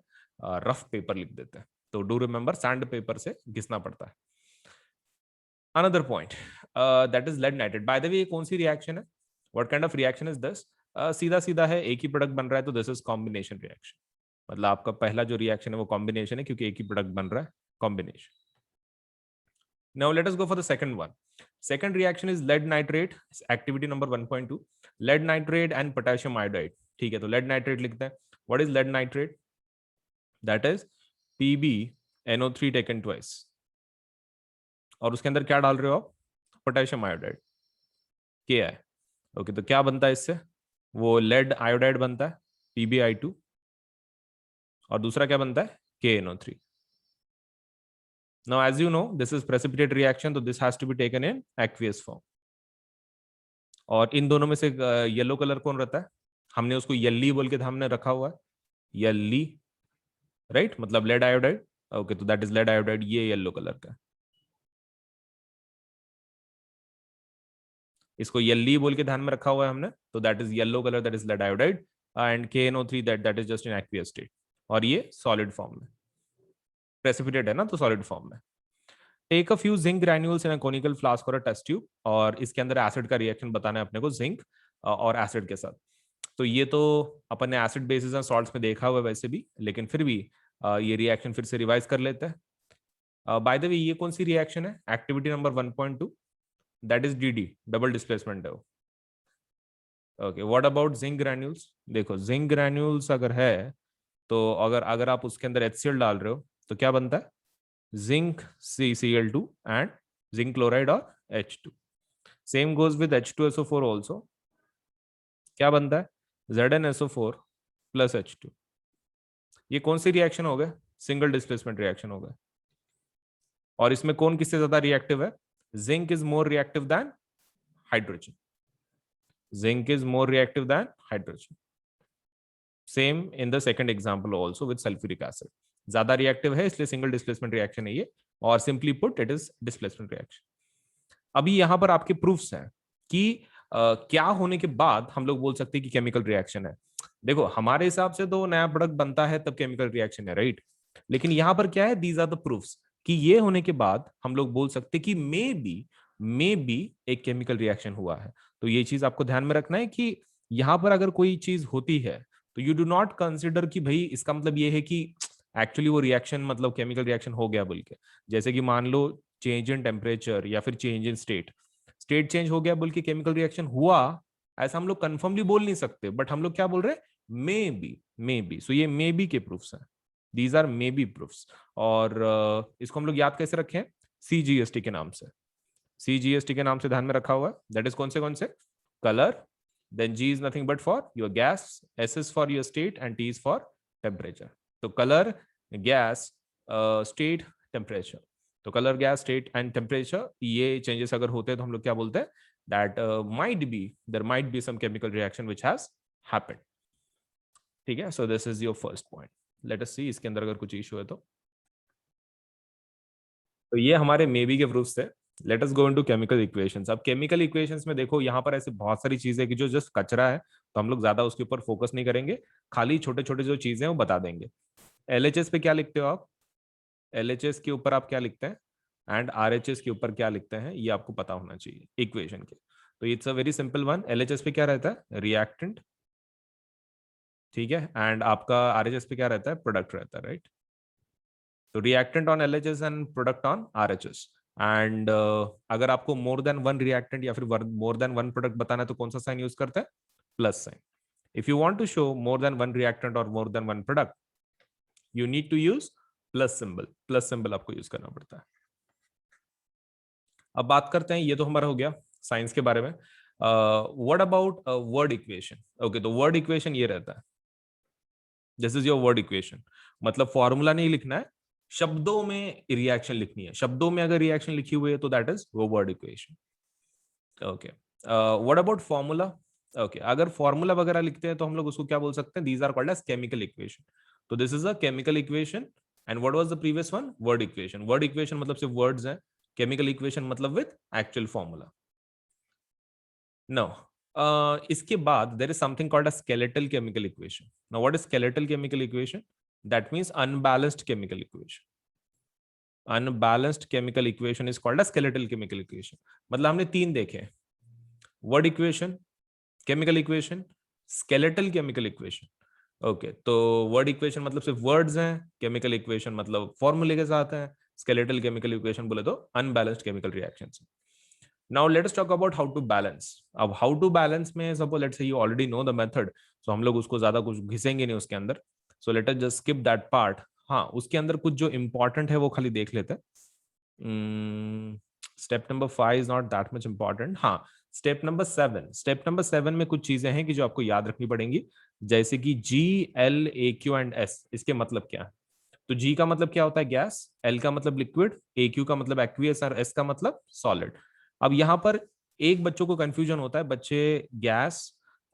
रफ पेपर लिख देते हैं। तो डू रिमेंबर सैंड पेपर से घिसना पड़ता है। Another point that is lead nitrate. By the way ये कौन सी रिएक्शन है, what kind of reaction is this. सीधा सीधा है, एक ही प्रोडक्ट बन रहा है तो दिस इज कॉम्बिनेशन रिएक्शन। मतलब आपका पहला जो रिएक्शन है वो कॉम्बिनेशन है, क्योंकि एक ही प्रोडक्ट बन रहा है, combination. Now let us go for the second one. Second reaction is lead nitrate, activity number 1.2, lead nitrate and potassium iodide। ठीक है, तो lead nitrate लिखते हैं। What is lead nitrate? That is PbNO3 taken twice। और उसके अंदर क्या डाल रहे हो आप, पोटेशियम आयोडाइड, के है। ओके, तो क्या बनता है इससे, वो लेड आयोडाइड बनता है, PbI2, और दूसरा क्या बनता है, KNO3। Now as you know this is precipitate reaction, so this has to be taken in aqueous form। और इन दोनों में से येलो कलर कौन रहता है, हमने उसको येल्ली बोल के हमने रखा हुआ है, येल्ली, राइट, मतलब लेड आयोडाइड। ओके, तो दैट इज लेड आयोडाइड, ये येलो कलर का, इसको येल्ली बोल के ध्यान में रखा हुआ है हमने, तो that is yellow colour, that is lead iodide. And KNO3 that is just in aqueous state, और ये सॉलिड फॉर्म में, प्रेसिपिटेट है ना तो सॉलिड फॉर्म में। Take a few zinc granules in a conical flask और अ टेस्ट ट्यूब, और इसके अंदर एसिड का रिएक्शन बताना है अपने को जिंक और एसिड के साथ। तो ये तो अपन ने एसिड बेसिस एंड सॉल्ट्स में देखा हुआ है वैसे भी, लेकिन फिर भी ये रिएक्शन फिर से रिवाइज कर लेते हैं। बाय द वे ये कौन सी रिएक्शन है, activity number 1.2, that is DD, double displacement है वो। Okay, what about zinc granules? देखो जिंक ग्रैन्यूल्स अगर है तो अगर अगर आप उसके अंदर HCl डाल रहे हो तो क्या बनता है, zinc CCl2 and zinc chloride और H2। Same goes with H2SO4 also, क्या बनता है, ZnSO4 प्लस H2। ये कौन सी रिएक्शन हो गए, सिंगल डिस्प्लेसमेंट रिएक्शन हो गए। और इसमें कौन किससे ज्यादा रिएक्टिव है, zinc is more reactive then hydrogen, zinc is more reactive then hydrogen. Same in the second example also with sulphuric acid, ज्यादा रिएक्टिव है इसलिए सिंगल डिस्प्लेसमेंट रिएक्शन है ये, और simply put it is displacement reaction. अभी यहां पर आपके प्रूफ्स हैं कि क्या होने के बाद हम लोग बोल सकते हैं कि केमिकल रिएक्शन है। देखो हमारे हिसाब से तो नया प्रोडक्ट बनता है तब केमिकल रिएक्शन है, राइट। लेकिन यहां पर क्या है, दीज आर द प्रूफ्स कि ये होने के बाद हम लोग बोल सकते कि मे बी एक केमिकल रिएक्शन हुआ है। तो ये चीज आपको ध्यान में रखना है कि यहां पर अगर कोई चीज होती है तो यू डू नॉट कंसिडर कि भाई इसका मतलब ये है कि एक्चुअली वो रिएक्शन मतलब केमिकल रिएक्शन हो गया बोल के। जैसे कि मान लो चेंज इन टेम्परेचर या फिर change in state, state change हो गया बोल के केमिकल रिएक्शन हुआ, ऐसा हम लोग कंफर्मली बोल नहीं सकते, बट हम लोग क्या बोल रहे हैं, मे बी। सो ये मे बी के प्रूफ्स हैं, these are maybe proofs. और इसको हम लोग याद कैसे रखें, CGST के नाम से, CGST के नाम से ध्यान में रखा हुआ है। दैट इज कौन से, colour, then G is nothing but for your gas, S is for your state and T is for temperature। तो color, gas, state, temperature। तो colour, gas, state and temperature, ये चेंजेस अगर होते हैं तो हम लोग क्या बोलते हैं, that there might be some chemical reaction which has happened. ठीक है, so this is your first point. Let us see इसके अंदर अगर कुछ इशू है तो ये हमारे मे बी के प्रूफ्स थे। Let us go into chemical equations. अब केमिकल इक्वेशंस में देखो यहाँ पर ऐसे बहुत सारी चीजें कि जो जस्ट कचरा है, तो हम लोग ज्यादा उसके ऊपर फोकस नहीं करेंगे, खाली छोटे छोटे जो चीजें हैं वो बता देंगे। LHS पे क्या लिखते हो आप, LHS के ऊपर आप क्या लिखते हैं, एंड RHS के ऊपर क्या लिखते हैं, ये आपको पता होना चाहिए इक्वेशन के। तो it's a very simple one. LHS पे क्या रहता है, रिएक्टेंट, ठीक है, एंड आपका RHS पे क्या रहता है, प्रोडक्ट रहता है, राइट। तो reactant on LHS and product on RHS। And अगर आपको मोर देन वन रिएक्टेंट या फिर मोर देन वन प्रोडक्ट बताना है तो कौन सा साइन यूज करते हैं, plus sign. If you want to show more than one reactant और more than one product, you need to use plus symbol, plus symbol आपको यूज करना पड़ता है। अब बात करते हैं, ये तो हमारा हो गया साइंस के बारे में। What about word equation? Okay, तो वर्ड इक्वेशन ये रहता है, this is your word equation. मतलब फॉर्मूला नहीं लिखना है, शब्दों में रिएक्शन लिखनी है। शब्दों में अगर रिएक्शन लिखी हुई है तो दैट इज वो word equation. Okay, what about formula? Okay, अगर फॉर्मूला वगैरह लिखते हैं तो हम लोग उसको क्या बोल सकते हैं, these are called as chemical equation. तो this is a chemical equation. And what was the previous one, word equation. Word equation मतलब सिर्फ वर्ड्स हैं, केमिकल इक्वेशन मतलब विद एक्चुअल फॉर्मूला। नो, इसके बाद there is something called a skeletal chemical equation. Now what is skeletal chemical equation? That means unbalanced chemical equation. Unbalanced chemical equation is called a skeletal chemical equation. मतलब हमने तीन देखे, word equation, chemical equation, skeletal chemical equation. Okay, तो word equation मतलब सिर्फ words हैं, chemical equation मतलब फॉर्मूले के साथ है, स्केलेटल केमिकल इक्वेशन बोले तो unbalanced chemical reactions. Now let us talk about how to balance. अब हाउ टू बैलेंस में suppose let's say you already know the method, so हम लोग उसको ज्यादा कुछ घिसेंगे नहीं उसके अंदर, so let us just skip that part. हाँ, उसके अंदर कुछ जो इंपॉर्टेंट है वो खाली देख लेते हैं। Step number 5 is not that much important. हाँ, स्टेप नंबर 7 में कुछ चीजें हैं कि जो आपको याद रखनी पड़ेंगी, जैसे कि G, L, A, Q and S, इसके मतलब क्या है। तो G का मतलब क्या होता है, गैस, L का मतलब लिक्विड, AQ का मतलब एक्वियस और S का मतलब सॉलिड। अब यहाँ पर एक बच्चों को कंफ्यूजन होता है, बच्चे गैस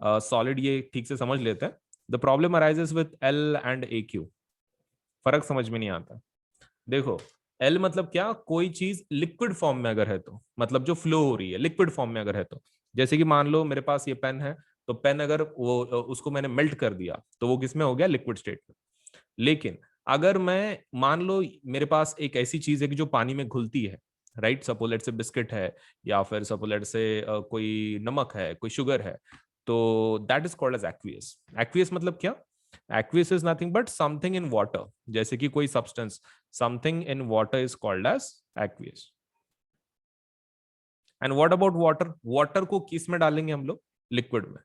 सॉलिड ये ठीक से समझ लेते हैं। The problem arises with L and AQ, फर्क समझ में नहीं आता। देखो, एल मतलब क्या, कोई चीज लिक्विड फॉर्म में अगर है तो, मतलब जो फ्लो हो रही है लिक्विड फॉर्म में अगर है तो, जैसे कि मान लो मेरे पास ये पेन है, तो पेन अगर वो उसको मैंने मेल्ट कर दिया तो वो किस में हो गया, लिक्विड स्टेट में। लेकिन अगर मैं मान लो मेरे पास एक ऐसी चीज है कि जो पानी में घुलती है, राइट, सपोज लेट से बिस्किट है, या फिर सपोज लेट से कोई नमक है, कोई शुगर है, तो that is called as aqueous. Aqueous मतलब क्या? Aqueous is nothing but something in water, जैसे कि कोई substance, something in water is called as aqueous. And what about water? Water को किस में डालेंगे हम लोग? लिक्विड में,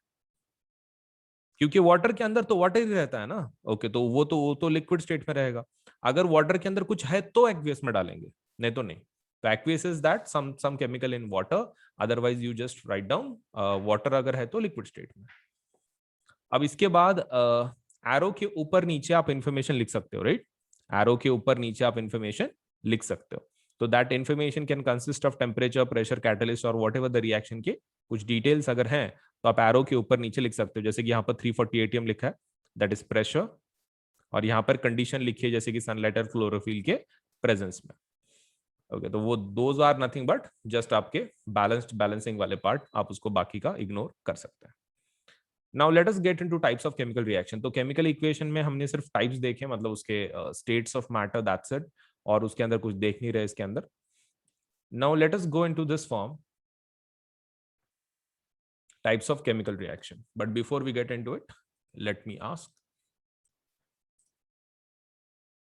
क्योंकि वाटर के अंदर तो वाटर ही रहता है ना। ओके, तो वो तो लिक्विड स्टेट में रहेगा। अगर वाटर के अंदर कुछ है तो एक्वियस में डालेंगे, नहीं तो नहीं। तो aqueous is that some chemical in water, otherwise you just write down water अगर है तो लिक्विड स्टेट में। अब इसके बाद एरो के ऊपर नीचे आप इंफॉर्मेशन लिख सकते हो, राइट? एरो के ऊपर नीचे आप इंफॉर्मेशन लिख सकते हो। तो that information can consist of temperature, pressure, catalyst और वॉट एवर द रिएक्शन के कुछ डिटेल्स अगर हैं तो आप एरो के ऊपर नीचे लिख सकते हो। जैसे कि यहाँ पर 340 एटीएम लिखा है, दैट इज प्रेशर, और यहाँ पर कंडीशन लिखी है जैसे कि सनलाइट और क्लोरोफिल के प्रेजेंस में। ओके, तो वो those are nothing but just आपके बैलेंसिंग वाले पार्ट, आप उसको बाकी का इग्नोर कर सकते हैं। Now let us get into types of chemical reaction. तो केमिकल इक्वेशन में हमने सिर्फ टाइप्स देखे, मतलब उसके states of matter, that's it, और उसके अंदर कुछ देख नहीं रहे इसके अंदर। Now let us go into this form, types of chemical reaction. But before we get into it, let me ask.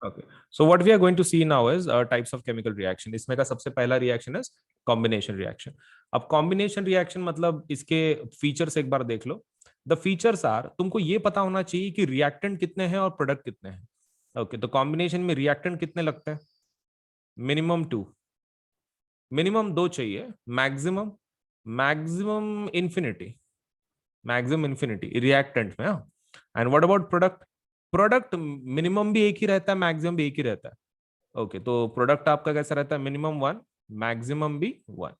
Okay, so what we are going to see now is types of chemical reaction. इसमें का सबसे पहला reaction is combination reaction. अब combination reaction मतलब इसके features एक बार देख लो। The features are, तुमको ये पता होना चाहिए कि reactant कितने हैं और product कितने हैं। ओके, तो कॉम्बिनेशन में रिएक्टेंट कितने लगते हैं? मिनिमम 2, मिनिमम 2 चाहिए, maximum maximum infinity, maximum infinity reactant में। And what about product? Product minimum भी एक ही रहता है, मैक्सिमम भी एक ही रहता है। ओके, तो प्रोडक्ट आपका कैसा रहता है? मिनिमम 1, मैक्सिमम भी 1।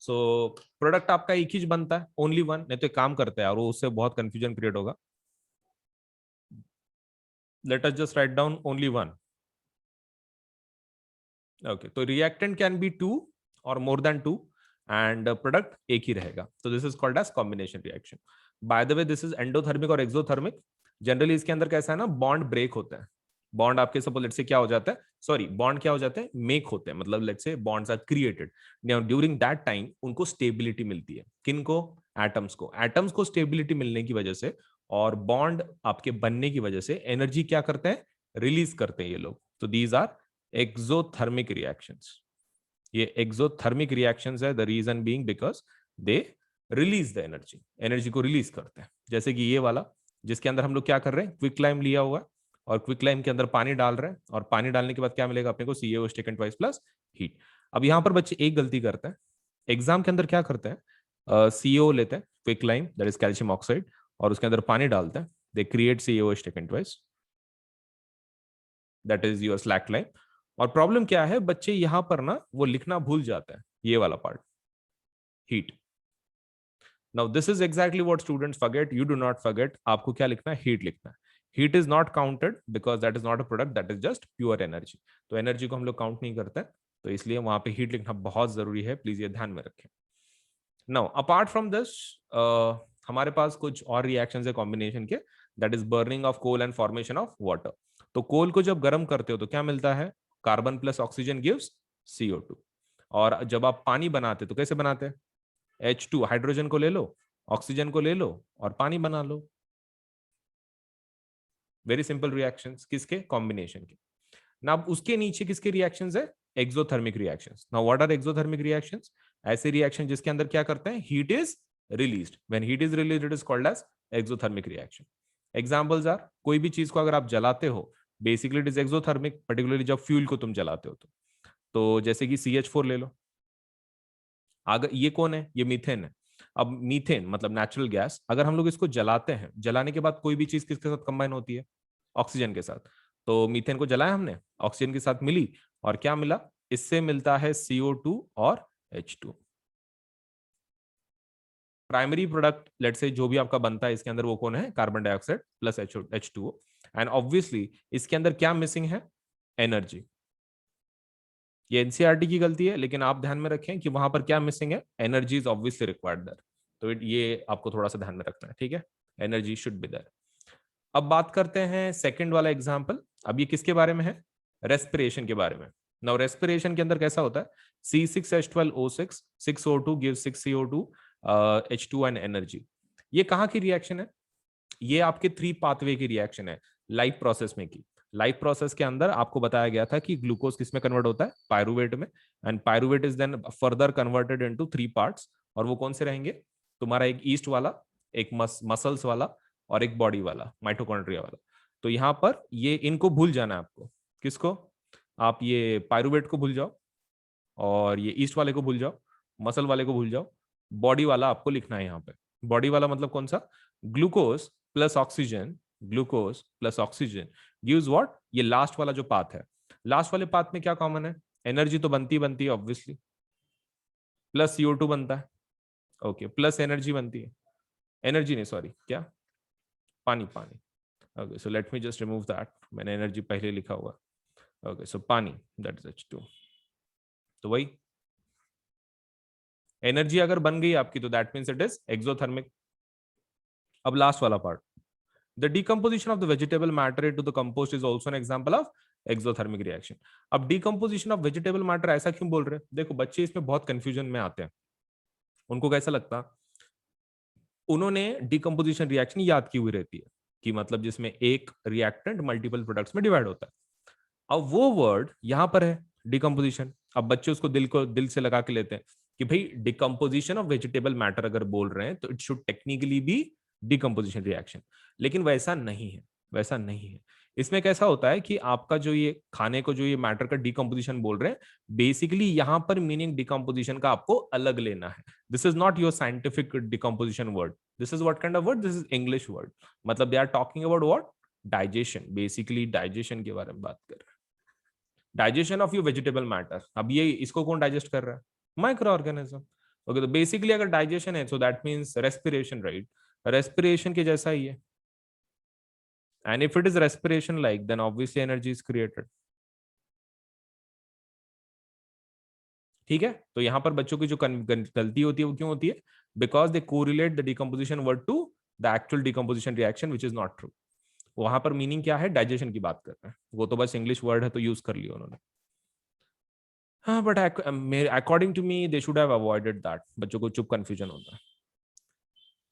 सो प्रोडक्ट आपका एक ही बनता है, ओनली 1, नहीं तो एक काम करते हैं और वो उससे बहुत कंफ्यूजन क्रिएट होगा। Late us just write down only 1। Okay, तो रिएक्टेंट कैन बी 2 और मोर देन 2, एंड प्रोडक्ट एक ही रहेगा। तो this is called as combination reaction. By the way, this is endothermic और एक्सोथर्मिक। जनरली इसके अंदर कैसा है ना, बॉन्ड ब्रेक होता है। बॉन्ड आपके सपोज लेट्स से क्या हो जाता है, सॉरी, बॉन्ड क्या हो जाते हैं, मेक होते हैं, मतलब let's say bonds are created. During that time उनको स्टेबिलिटी मिलती है। किनको? एटम्स को। एटम्स को स्टेबिलिटी मिलने की वजह से और बॉन्ड आपके बनने की वजह से एनर्जी क्या करते हैं, रिलीज करते हैं ये लोग। तो दीज आर एक्सोथर्मिक रिएक्शंस। ये एक्सोथर्मिक रिएक्शंस है, the reason being because they release the energy, energy को रिलीज करते हैं। जैसे कि ये वाला, जिसके अंदर हम लोग क्या कर रहे हैं, क्विक लाइम लिया हुआ है और क्विक लाइम के अंदर पानी डाल रहे हैं, और पानी डालने के बाद क्या मिलेगा अपने को, CaO taken twice plus heat. अब यहां पर बच्चे एक गलती करते हैं, एग्जाम के अंदर क्या करते हैं, CaO लेते हैं, quick lime that is calcium oxide, और उसके अंदर पानी डालते हैं, they create CaO taken twice, that is your slack lime. और प्रॉब्लम क्या है, बच्चे यहां पर ना वो लिखना भूल जाते हैं, ये वाला part, heat. Now this is exactly what students forget, you do not forget. आपको क्या लिखना है, हीट लिखना है। Heat is not counted because that is not a product, that is just pure energy. तो एनर्जी को हम लोग काउंट नहीं करते, तो इसलिए वहां पे हीट लिखना बहुत जरूरी है, प्लीज ये ध्यान में रखें। नाउ अपार्ट फ्रॉम दिस, हमारे पास कुछ और रिएक्शंस है कॉम्बिनेशन के, that is burning of coal and formation of water. तो कोल को जब गर्म करते हो तो क्या मिलता है, carbon plus oxygen gives CO2। और जब आप पानी बनाते तो कैसे बनाते हैं, H2, हाइड्रोजन को ले लो, ऑक्सीजन को ले लो और पानी बना लो। वेरी सिंपल रिएक्शंस, किसके, कॉम्बिनेशन के। ना अब उसके नीचे किसके रिएक्शंस है, exothermic reactions. Now what are exothermic reactions? ऐसे रिएक्शन जिसके अंदर क्या करते हैं, heat is released, when heat is released it is called as exothermic reaction. Examples are, कोई भी चीज को अगर आप जलाते हो, basically it is exothermic, particularly जब फ्यूल को तुम जलाते हो तो जैसे कि CH4 ले लो। अगर ये कौन है, ये मीथेन है। अब मीथेन मतलब नेचुरल गैस, अगर हम लोग इसको जलाते हैं, जलाने के बाद कोई भी चीज किसके साथ कंबाइन होती है, ऑक्सीजन के साथ। तो मीथेन को जलाया हमने, ऑक्सीजन के साथ मिली, और क्या मिला, इससे मिलता है CO2 और H2। Primary product late say जो भी आपका बनता है इसके अंदर वो कौन है, carbon dioxide plus H2O। And obviously इसके अंदर क्या मिसिंग है, एनर्जी। ये NCERT की गलती है, लेकिन आप ध्यान में रखें कि वहां पर क्या मिसिंग है, energy is obviously required there. तो ये आपको थोड़ा सा ध्यान में रखना है, ठीक है, एनर्जी शुड बी देयर। अब बात करते हैं सेकंड वाला एग्जांपल। अब ये किसके बारे में है, रेस्पिरेशन के बारे में। नाउ रेस्पिरेशन के अंदर कैसा होता है, C6H12O6 6O2 gives 6CO2 H2 and energy. ये कहाँ की रिएक्शन है, ये आपके 3 पाथवे की रिएक्शन है लाइफ प्रोसेस में की। लाइफ प्रोसेस के अंदर आपको बताया गया था कि ग्लूकोज किस में कन्वर्ट होता है, पायरुवेट में, and pyruvate is then further converted into 3 parts. और वो कौन से रहेंगे, तुम्हारा एक ईस्ट वाला, एक मसल्स वाला, और एक बॉडी वाला, माइटोकॉन्ड्रिया वाला। तो यहां पर ये इनको भूल जाना है आपको। किसको, आप ये पायरुवेट को भूल जाओ, और ये ईस्ट वाले को भूल जाओ, मसल वाले को भूल जाओ, बॉडी वाला आपको लिखना है यहाँ पे। बॉडी वाला मतलब कौन सा, glucose plus oxygen, glucose plus oxygen gives what, ये लास्ट वाला जो पाथ है। लास्ट वाले पाथ में क्या कॉमन है, एनर्जी तो बनती है ऑब्वियसली, प्लस CO2 बनता है, ओके, प्लस एनर्जी बनती है, एनर्जी नहीं सॉरी, क्या, पानी, पानी। Okay, so let me just remove that, मैंने एनर्जी पहले लिखा हुआ। ओके, सो पानी, दैट इज H2। तो वही एनर्जी अगर बन गई आपकी तो that means it is exothermic. अब लास्ट वाला part, the decomposition of the vegetable matter into the compost is also an example of exothermic reaction. अब डिकम्पोजिशन ऑफ वेजिटेबल मैटर ऐसा क्यों बोल रहे हैं, देखो बच्चे इसमें बहुत कंफ्यूजन में आते हैं। उनको कैसा लगता, उन्होंने डिकम्पोजिशन रिएक्शन याद की हुई रहती है कि मतलब जिसमें एक रिएक्टेंट मल्टीपल प्रोडक्ट्स में डिवाइड होता है। अब वो वर्ड यहां पर है डिकम्पोजिशन। अब बच्चे उसको दिल से लगा के लेते हैं कि भाई डिकम्पोजिशन ऑफ वेजिटेबल मैटर अगर बोल रहे हैं तो it should technically be decomposition reaction. लेकिन वैसा नहीं है, वैसा नहीं है। इसमें कैसा होता है कि आपका जो ये खाने को जो ये मैटर का डिकम्पोजिशन बोल रहे हैं, बेसिकली यहां पर मीनिंग डिकम्पोजिशन का आपको अलग लेना है। This is not your scientific decomposition word, this is what kind of word, this is English word. मतलब they are talking about what, digestion, basically digestion के बारे में बात कर रहे हैं। Digestion of your vegetable matter, अब ये इसको कौन डाइजेस्ट कर रहा है, माइक्रो ऑर्गेनिज्म। ओके, तो बेसिकली अगर डाइजेशन है so that means respiration, right, respiration के जैसा ही है। And if it is respiration like, then obviously energy is created. ठीक है, तो यहां पर बच्चों की जो गलती होती है वो क्यों होती है, because they correlate the decomposition word to the actual decomposition reaction which is not true. वहां पर मीनिंग क्या है, डाइजेशन की बात कर रहे हैं, वो तो बस इंग्लिश वर्ड है तो यूज कर लिया उन्होंने। हाँ, but according to me they should have avoided that, बच्चों को चुप कंफ्यूजन होता है।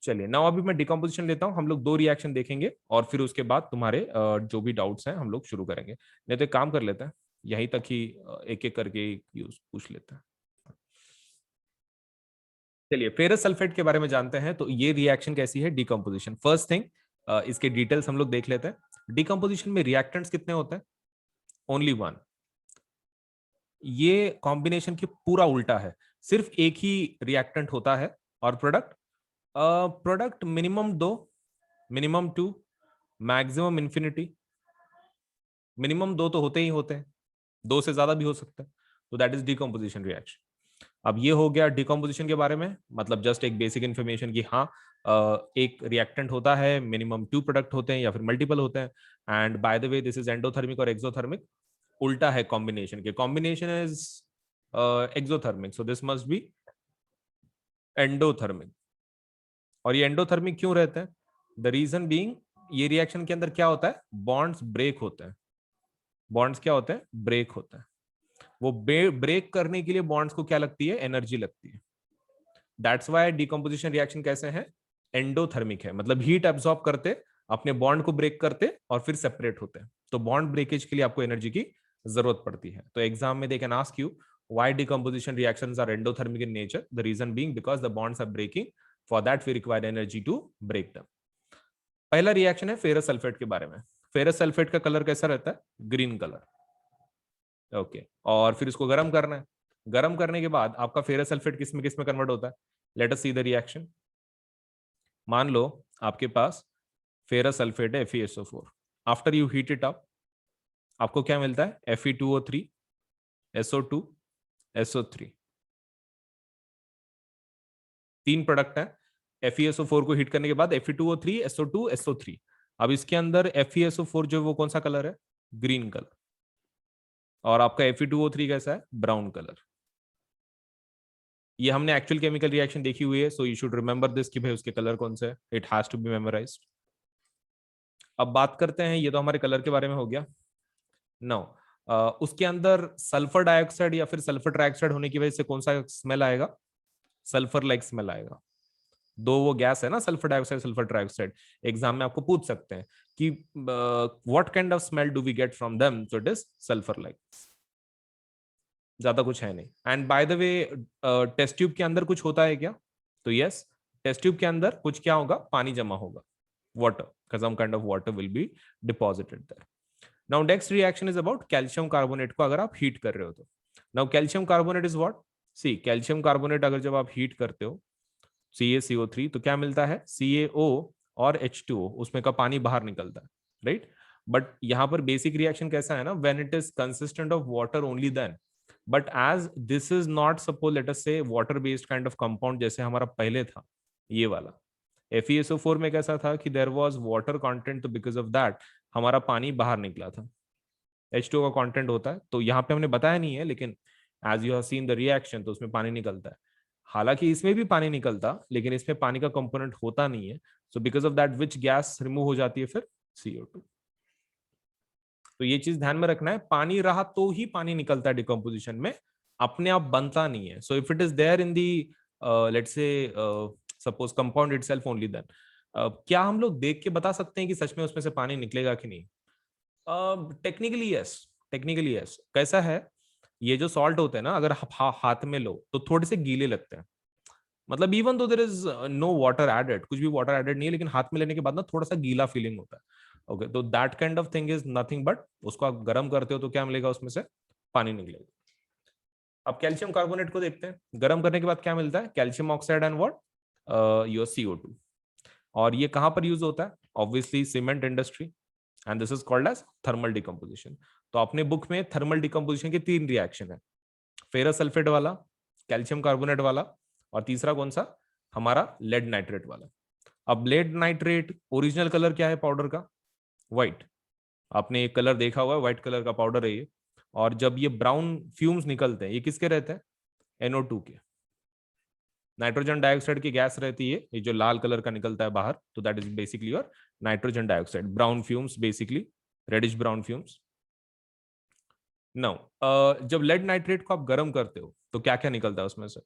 चलिए, नाउ अभी मैं डिकम्पोजिशन लेता हूं, हम लोग 2 रिएक्शन देखेंगे और फिर उसके बाद तुम्हारे जो भी डाउट्स हैं हम लोग शुरू करेंगे। नहीं तो एक काम कर लेते हैं, यहीं तक ही एक एक करके यूज पूछ लेते हैं। चलिए, फेरस सल्फेट के बारे में जानते हैं। तो ये रिएक्शन कैसी है, डिकम्पोजिशन। फर्स्ट थिंग, इसके डिटेल्स हम लोग देख लेते हैं। डिकम्पोजिशन में रिएक्टेंट्स कितने होते हैं, ओनली 1। ये कॉम्बिनेशन की पूरा उल्टा है, सिर्फ एक ही रिएक्टेंट होता है। और product, product minimum 2, minimum 2, maximum infinity. Minimum 2 तो होते ही होते हैं, 2 से ज्यादा भी हो सकता है। तो दैट इज डिकम्पोजिशन रिएक्शन। अब ये हो गया डिकम्पोजिशन के बारे में, मतलब जस्ट एक बेसिक इन्फॉर्मेशन कि हाँ, एक रिएक्टेंट होता है, मिनिमम 2 प्रोडक्ट होते हैं या फिर मल्टीपल होते हैं। And by the way this is endothermic और एक्सोथर्मिक, उल्टा है कॉम्बिनेशन के, combination is exothermic, so this must be endothermic. और ये एंडोथर्मिक क्यों रहते हैं, द रीजन बीइंग, ये रिएक्शन के अंदर क्या होता है, बॉन्ड्स ब्रेक होते हैं। बॉन्ड्स क्या होते हैं, ब्रेक होते हैं। वो ब्रेक करने के लिए बॉन्ड्स को क्या लगती है, एनर्जी लगती है। दैट्स वाई डिकम्पोजिशन रिएक्शन कैसे है, एंडोथर्मिक है, मतलब हीट एब्सॉर्ब करते, अपने बॉन्ड को ब्रेक करते और फिर सेपरेट होते हैं। तो बॉन्ड ब्रेकेज के लिए आपको एनर्जी की जरूरत पड़ती है। तो एग्जाम में they can ask you why decomposition reactions are endothermic in nature, the reason being because the bonds are breaking, for that we require energy to break them। पहला रिएक्शन है फेरस सल्फेट के बारे में। Ferrous sulphate का colour कैसा रहता है, green colour. Okay, और फिर इसको गर्म करना है। गर्म करने के बाद आपका फेरस सल्फेट किस में कन्वर्ट होता है, late us see the reaction. मान लो आपके पास फेरस सल्फेट है FeSO4। After you heat it up, आपको क्या मिलता है, Fe2O3 SO2 SO3। 3 प्रोडक्ट है। FeSO4 को हीट करने के बाद Fe2O3 SO2 SO3। अब इसके अंदर FeSO4 जो वो कौन सा कलर है, ग्रीन कलर। और आपका Fe2O3 कैसा है, ब्राउन कलर। ये हमने एक्चुअल केमिकल रिएक्शन देखी हुई है, so you should remember this कि भाई उसके कलर कौन से है, it has to be memorised. अब बात करते हैं, ये तो हमारे कलर के बारे में हो गया। नो, उसके अंदर सल्फर डाइऑक्साइड या फिर सल्फर ट्राइऑक्साइड होने की वजह से कौन सा स्मेल आएगा? सल्फर लाइक स्मेल आएगा। दो वो गैस है ना, sulphur dioxide sulphur trioxide, exam में आपको पूछ सकते हैं कि what kind of smell do we get from them, so it is sulphur like. ज्यादा कुछ है नहीं। And by the way, test tube के अंदर कुछ होता है क्या? तो यस, टेस्ट ट्यूब के अंदर कुछ क्या होगा? पानी जमा होगा, water, because some kind of water will be deposited there. Now next reaction is about calcium carbonate को अगर आप हीट कर रहे हो तो। Now calcium carbonate is what? See, calcium carbonate अगर जब आप हीट करते हो CaCO3 तो क्या मिलता है? CaO और H2O, उसमें का पानी बाहर निकलता है, राइट? बट यहाँ पर बेसिक रिएक्शन कैसा है ना, when it is consistent of water only then, but as this is not suppose let us say water based kind of compound जैसे हमारा पहले था ये वाला FeSO4 में कैसा था कि देयर वाज वाटर कंटेंट, तो बिकॉज ऑफ दैट हमारा पानी बाहर निकला था। H2O का कंटेंट होता है, तो यहाँ पे हमने बताया नहीं है, लेकिन as you have seen the reaction तो उसमें पानी निकलता है। हालांकि इसमें भी पानी निकलता, लेकिन इसमें पानी का कंपोनेंट होता नहीं है, so because of that which gas remove हो जाती है फिर? CO2। तो ये चीज ध्यान में रखना है, पानी रहा तो ही पानी निकलता है डिकम्पोजिशन में, अपने आप बनता नहीं है। So if it is there in the let's say suppose compound itself only then, क्या हम लोग देख के बता सकते हैं कि सच में उसमें से पानी निकलेगा कि नहीं? Technically yes, technically yes. कैसा है, ये जो सॉल्ट होते हैं ना, अगर हाथ में लो तो थोड़े से गीले लगते हैं, मतलब even though there is no water added, कुछ भी वाटर एडेड नहीं है, लेकिन हाथ में लेने के बाद ना थोड़ा सा गीला फीलिंग होता है। ओके, तो that kind of thing is nothing but, उसको आप गर्म करते हो तो क्या मिलेगा? उसमें से पानी निकलेगा। अब कैल्शियम कार्बोनेट को देखते हैं, गर्म करने के बाद क्या मिलता है? Calcium oxide and what? Your CO2। और ये कहां पर यूज होता है? Obviously cement industry, and this is called as thermal decomposition. तो अपने बुक में थर्मल डिकम्पोजिशन के 3 रिएक्शन है, फेरस सल्फेट वाला, कैल्शियम कार्बोनेट वाला, और तीसरा कौन सा? हमारा लेड नाइट्रेट वाला। अब लेड नाइट्रेट ओरिजिनल कलर क्या है पाउडर का? व्हाइट। आपने एक कलर देखा हुआ है, व्हाइट कलर का पाउडर है ये। और जब ये ब्राउन फ्यूम्स निकलते हैं, ये किसके रहते हैं? NO2 के। नाइट्रोजन डाइऑक्साइड की गैस रहती है, ये जो लाल कलर का निकलता है बाहर, तो that is basically your nitrogen dioxide, brown fumes, basically reddish brown fumes. Now जब लेड नाइट्रेट को आप गर्म करते हो तो क्या क्या निकलता है उसमें से?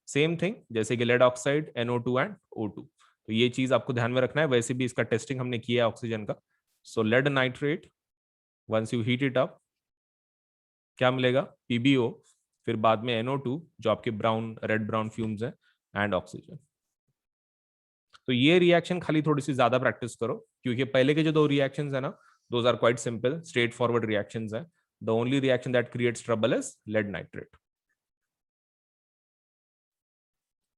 सेम थिंग जैसे कि lead oxide, NO2 and O2। तो ये चीज आपको ध्यान में रखना है, वैसे भी इसका टेस्टिंग हमने किया है ऑक्सीजन का। So lead nitrate, once you heat it up, क्या मिलेगा? PbO, फिर बाद में NO2 जो आपके ब्राउन रेड ब्राउन फ्यूम्स हैं, एंड ऑक्सीजन। तो ये रिएक्शन खाली थोड़ी सी ज्यादा प्रैक्टिस करो, क्योंकि पहले के जो 2 रिएक्शंस है ना, those are quite simple straightforward reactions है। The only reaction that creates trouble is lead nitrate.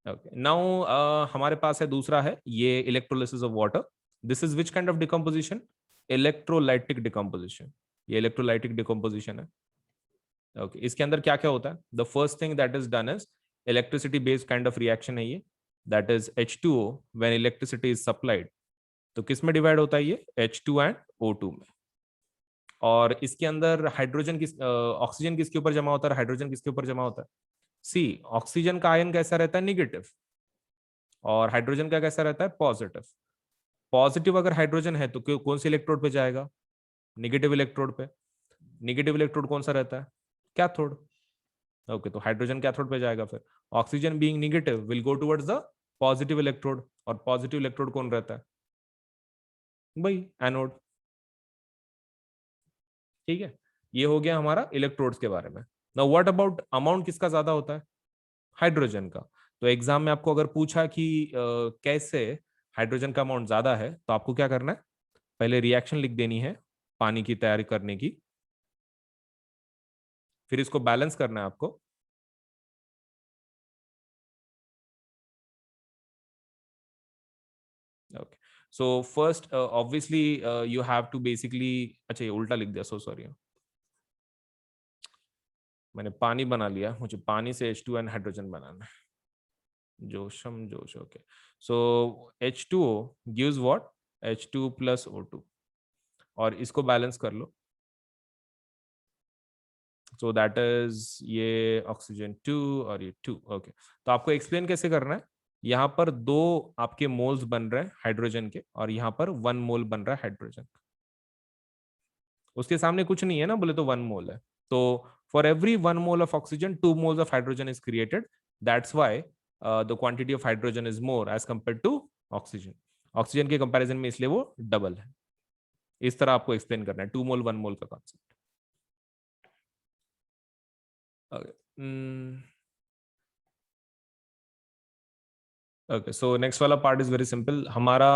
Okay, now हमारे पास है दूसरा है ये electrolysis of water. This is which kind of decomposition? Electrolytic decomposition. ये इलेक्ट्रोलाइटिक डिकम्पोजिशन है। Okay, इसके अंदर क्या क्या होता है? The first thing that is done is electricity based kind of reaction है ये, that is H2O when electricity is supplied. तो किस में डिवाइड होता है ये? H2 एंड O2 में। और इसके अंदर हाइड्रोजन किस ऑक्सीजन किसके ऊपर जमा होता है, हाइड्रोजन किसके ऊपर जमा होता है? सी, ऑक्सीजन का आयन कैसा रहता है? निगेटिव। और हाइड्रोजन का कैसा रहता है? पॉजिटिव। पॉजिटिव अगर हाइड्रोजन है तो कौन से इलेक्ट्रोड पे जाएगा? निगेटिव इलेक्ट्रोड पे। निगेटिव इलेक्ट्रोड कौन सा रहता है? कैथोड। ओके, तो हाइड्रोजन कैथोड पे जाएगा, फिर oxygen being negative will go towards the positive electrode, और पॉजिटिव इलेक्ट्रोड कौन रहता है? भाई एनोड। ठीक है, ये हो गया हमारा इलेक्ट्रोड्स के बारे में। नाउ व्हाट अबाउट अमाउंट, किसका ज्यादा होता है? हाइड्रोजन का। तो एग्जाम में आपको अगर पूछा कि कैसे हाइड्रोजन का अमाउंट ज्यादा है, तो आपको क्या करना है? पहले रिएक्शन लिख देनी है पानी की तैयारी करने की, फिर इसको बैलेंस करना है आपको। Okay, so first obviously you have to basically, अच्छा ये उल्टा लिख दिया, सो सॉरी, मैंने पानी बना लिया, मुझे पानी से H2 एंड हाइड्रोजन बनाना है। जोशम जोश, okay. So H2O gives what? H2 plus O2, और इसको बैलेंस कर लो। सो दैट इज ये ऑक्सीजन 2 और ये 2। ओके, तो आपको एक्सप्लेन कैसे करना है, यहाँ पर 2 आपके मोल्स बन रहे हैं हाइड्रोजन के और यहाँ पर 1 मोल बन रहा है हाइड्रोजन। उसके सामने कुछ नहीं है ना, बोले तो 1 मोल है। तो for every 1 mole of oxygen 2 moles of hydrogen is created, that's why the quantity of hydrogen is more as compare to oxygen. Oxygen के कंपैरिजन में इसलिए वो डबल है। इस तरह आपको एक्सप्लेन करना है 2 मोल 1 मोल का कॉन्सेप्ट। ओके, सो नेक्स्ट वाला पार्ट इज वेरी सिंपल। हमारा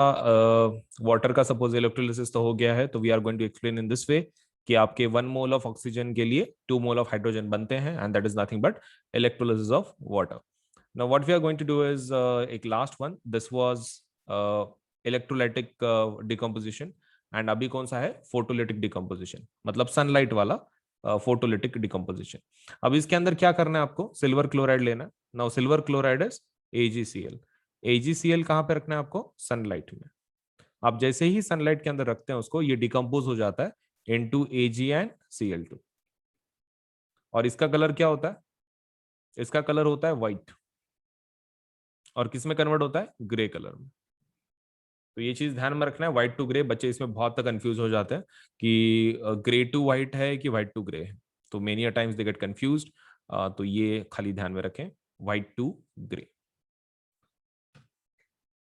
वाटर का सपोज इलेक्ट्रोलिसिस तो हो गया है, तो we are going to explain in this way कि आपके 1 मोल ऑफ ऑक्सीजन के लिए 2 मोल ऑफ हाइड्रोजन बनते हैं, and that is nothing but electrolysis of water. Now what we are going to do is एक last one, this was electrolytic decomposition, and अभी कौन सा है, फोटोलिटिक डिकम्पोजिशन, मतलब सनलाइट वाला फोटोलिटिक डिकम्पोजिशन। अब इसके अंदर क्या करना है, आपको सिल्वर क्लोराइड लेना। Now silver chloride is AgCl। AgCl कहां पे रखना है आपको, सनलाइट में। आप जैसे ही सनलाइट के अंदर रखते हैं उसको, ये डिकम्पोज हो जाता है इनटू AgCl2। और इसका कलर क्या होता है, इसका कलर होता है व्हाइट, और किस में कन्वर्ट होता है, ग्रे कलर में। तो ये चीज ध्यान में रखना है, व्हाइट टू ग्रे। बच्चे इसमें बहुत तक कंफ्यूज हो जाते हैं कि ग्रे टू व्हाइट है कि व्हाइट टू ग्रे है, तो many a times they get confused. तो ये खाली ध्यान में रखें, व्हाइट टू ग्रे।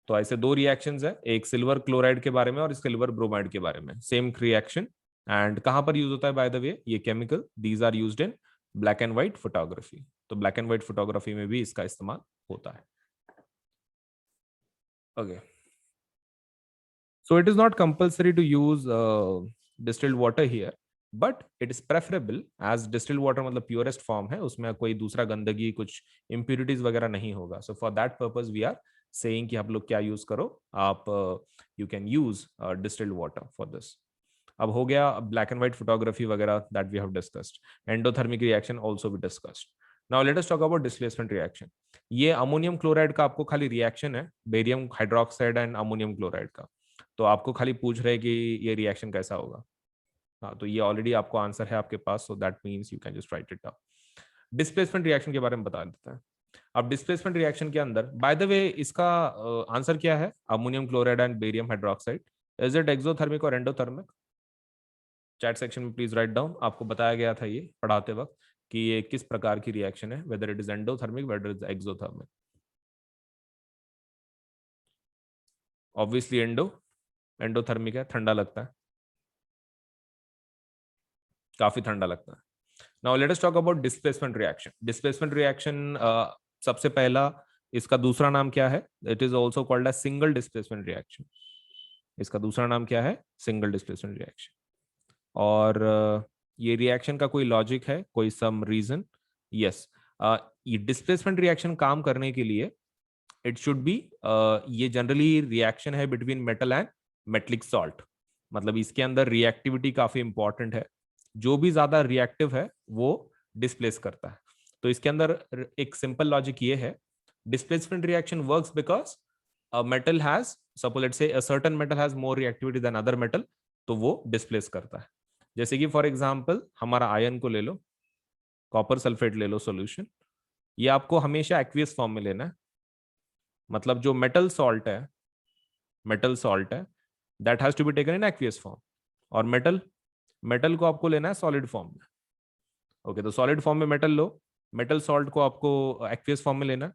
तो ऐसे 2 रिएक्शंस है, एक सिल्वर क्लोराइड के बारे में और सिल्वर ब्रोमाइड के बारे में, सेम रिएक्शन। एंड कहां पर यूज होता है बाय द वे ये chemical, these are used in black and white photography. तो ब्लैक एंड व्हाइट फोटोग्राफी में भी इसका इस्तेमाल होता है। Okay, so it is not compulsory to use distilled water here, but it is preferable as distilled water मतलब purest form है, उसमें कोई दूसरा गंदगी कुछ इम्प्यूरिटीज वगैरह नहीं होगा। So for that purpose we are saying कि आप लोग क्या यूज करो, आप you can use distilled water for this. अब हो गया ब्लैक एंड व्हाइट फोटोग्राफी वगैरह, that we have discussed. Endothermic reaction also भी discussed. Now let us talk about displacement reaction. ये अमोनियम क्लोराइड का आपको खाली रिएक्शन है, barium hydroxide and ammonium chloride का। तो आपको खाली पूछ रहे कि ये रिएक्शन कैसा होगा। हाँ, तो ये ऑलरेडी आपको आंसर है आपके पास, so that means you can just write it down. Displacement reaction के बारे में बता देते हैं। अब डिस्प्लेसमेंट रिएक्शन के अंदर बाय द वे इसका आंसर क्या है, ammonium chloride and barium hydroxide, is it exothermic और एंडोथर्मिक? चैट सेक्शन में प्लीज राइट डाउन। आपको बताया गया था ये पढ़ाते वक्त कि ये किस प्रकार की रिएक्शन है, whether it is endothermic whether it is exothermic. Obviously endothermic है, ठंडा लगता है, काफी ठंडा लगता है। Now let us talk about displacement reaction. Displacement reaction सबसे पहला, इसका दूसरा नाम क्या है, it is also called as single displacement reaction. इसका दूसरा नाम क्या है, सिंगल डिस्प्लेसमेंट रिएक्शन। और ये रिएक्शन का कोई लॉजिक है, कोई सम रीजन? यस, ये डिस्प्लेसमेंट रिएक्शन काम करने के लिए इट शुड बी, ये जनरली रिएक्शन है between metal and metallic salt, मतलब इसके अंदर रिएक्टिविटी काफी इंपॉर्टेंट है। जो भी ज्यादा रिएक्टिव है वो डिस्प्लेस करता है। तो इसके अंदर एक सिंपल लॉजिक ये है, displacement reaction works because a metal has, suppose let's say a certain metal has more reactivity than other metal, तो वो डिस्प्लेस करता है। जैसे कि फॉर एग्जांपल हमारा आयन को ले लो, कॉपर सल्फेट ले लो सॉल्यूशन, ये आपको हमेशा एक्वियस फॉर्म में लेना है। मतलब जो मेटल सॉल्ट है that has to be taken in aqueous form, और मेटल मेटल को आपको लेना है सॉलिड फॉर्म में। ओके, तो सॉलिड फॉर्म में मेटल लो, मेटल सॉल्ट को आपको एक्वियस फॉर्म में लेना है।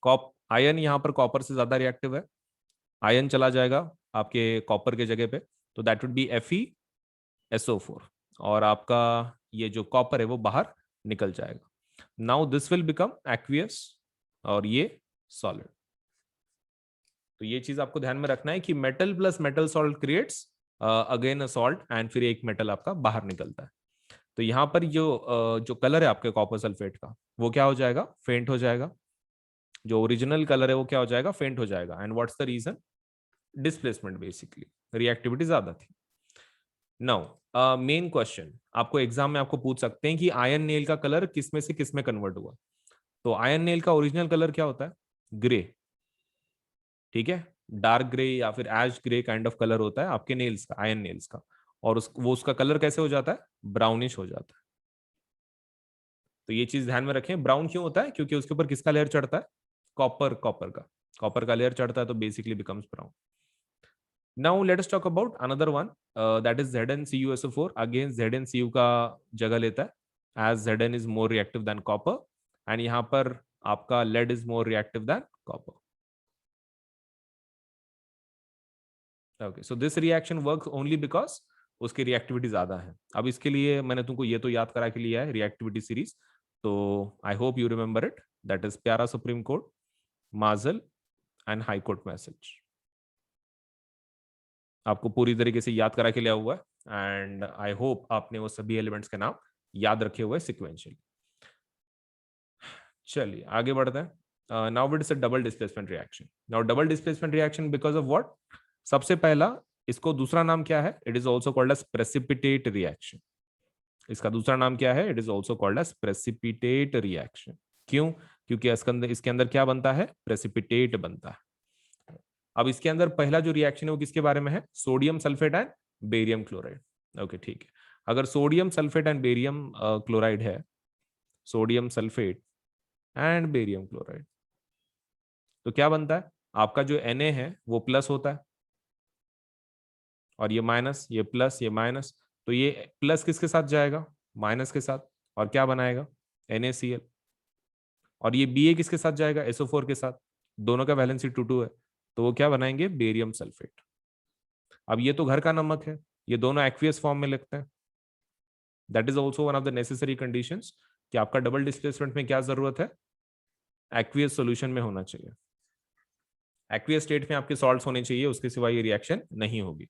कॉप आयन यहाँ पर कॉपर से ज्यादा रिएक्टिव है, आयन चला जाएगा आपके कॉपर के जगह पे, तो दैट वुड बी FeSO4, और आपका ये जो कॉपर है वो बाहर निकल जाएगा। Now this will become aqueous और ये सॉलिड। तो ये चीज आपको ध्यान में रखना है कि metal plus metal salt creates again a salt, and फिर एक मेटल आपका बाहर निकलता है। तो यहाँ पर जो कलर है आपके कॉपर सल्फेट का वो क्या हो जाएगा, फेंट हो जाएगा। जो ओरिजिनल कलर है वो क्या हो जाएगा, फेंट हो जाएगा। And what's the reason, displacement, basically reactivity ज्यादा थी। नाउ मेन क्वेश्चन, आपको एग्जाम में आपको पूछ सकते हैं कि आयन नेल का कलर किस में से किस में कन्वर्ट हुआ। तो आयन नेल का ओरिजिनल कलर क्या होता है, ग्रे, ठीक है, डार्क ग्रे या फिर एश ग्रे काइंड ऑफ कलर होता है आपके नेल्स का, आयन नेल्स का। और वो उसका कलर कैसे हो जाता है, ब्राउनिश हो जाता है। तो ये चीज ध्यान में रखें। ब्राउन क्यों होता है? क्योंकि उसके ऊपर किसका लेयर चढ़ता है? कॉपर का लेयर चढ़ता है, तो basically becomes brown. Now let us talk about another one, that is ZnCuSO4। Again ZnCu का जगह लेता है, as Zn is more reactive than copper, and यहाँ पर आपका lead is more reactive than copper. Okay, so this reaction works only because उसकी reactivity ज्यादा है। अब इसके लिए मैंने तुमको ये तो याद करा के लिया है रिएक्टिविटी सीरीज, तो I hope you remember it. That is प्यारा सुप्रीम कोर्ट, माजल एंड हाई कोर्ट मैसेज। आपको पूरी तरीके से याद करा के लिया हुआ है, एंड आई होप आपने वो सभी एलिमेंट्स के नाम याद रखे हुए सिक्वेंशियली। चलिए आगे बढ़ते हैं। Now it is a double displacement reaction. Now double displacement reaction because of what? सबसे पहला, इसको दूसरा नाम क्या है? It is also called as precipitate reaction. इसका दूसरा नाम क्या है? It is also called as precipitate reaction. क्यों? क्योंकि इसके अंदर क्या बनता है? प्रेसिपिटेट बनता है। अब इसके अंदर पहला जो रिएक्शन है वो किसके बारे में है? Sodium sulphate and barium chloride. Okay ठीक है, अगर sodium sulphate and barium chloride है, sodium sulphate and barium chloride, तो क्या बनता है? आपका जो Na है वो प्लस होता है, और ये माइनस, ये प्लस, ये माइनस, तो ये प्लस किसके साथ जाएगा? माइनस के साथ, और क्या बनाएगा? NaCl। और ये Ba किसके साथ जाएगा? SO4 के साथ। दोनों का वैलेंसी 2 2 है, तो वो क्या बनाएंगे? Barium sulphate. अब ये तो घर का नमक है, ये दोनों एक्वियस फॉर्म में लिखते हैं। That is also one of the necessary conditions कि आपका डबल डिस्प्लेसमेंट में क्या जरूरत है? एक्वियस सॉल्यूशन में होना चाहिए। एक्वियस स्टेट में आपके सॉल्ट्स होने चाहिए, उसके सिवा ये रिएक्शन नहीं होगी।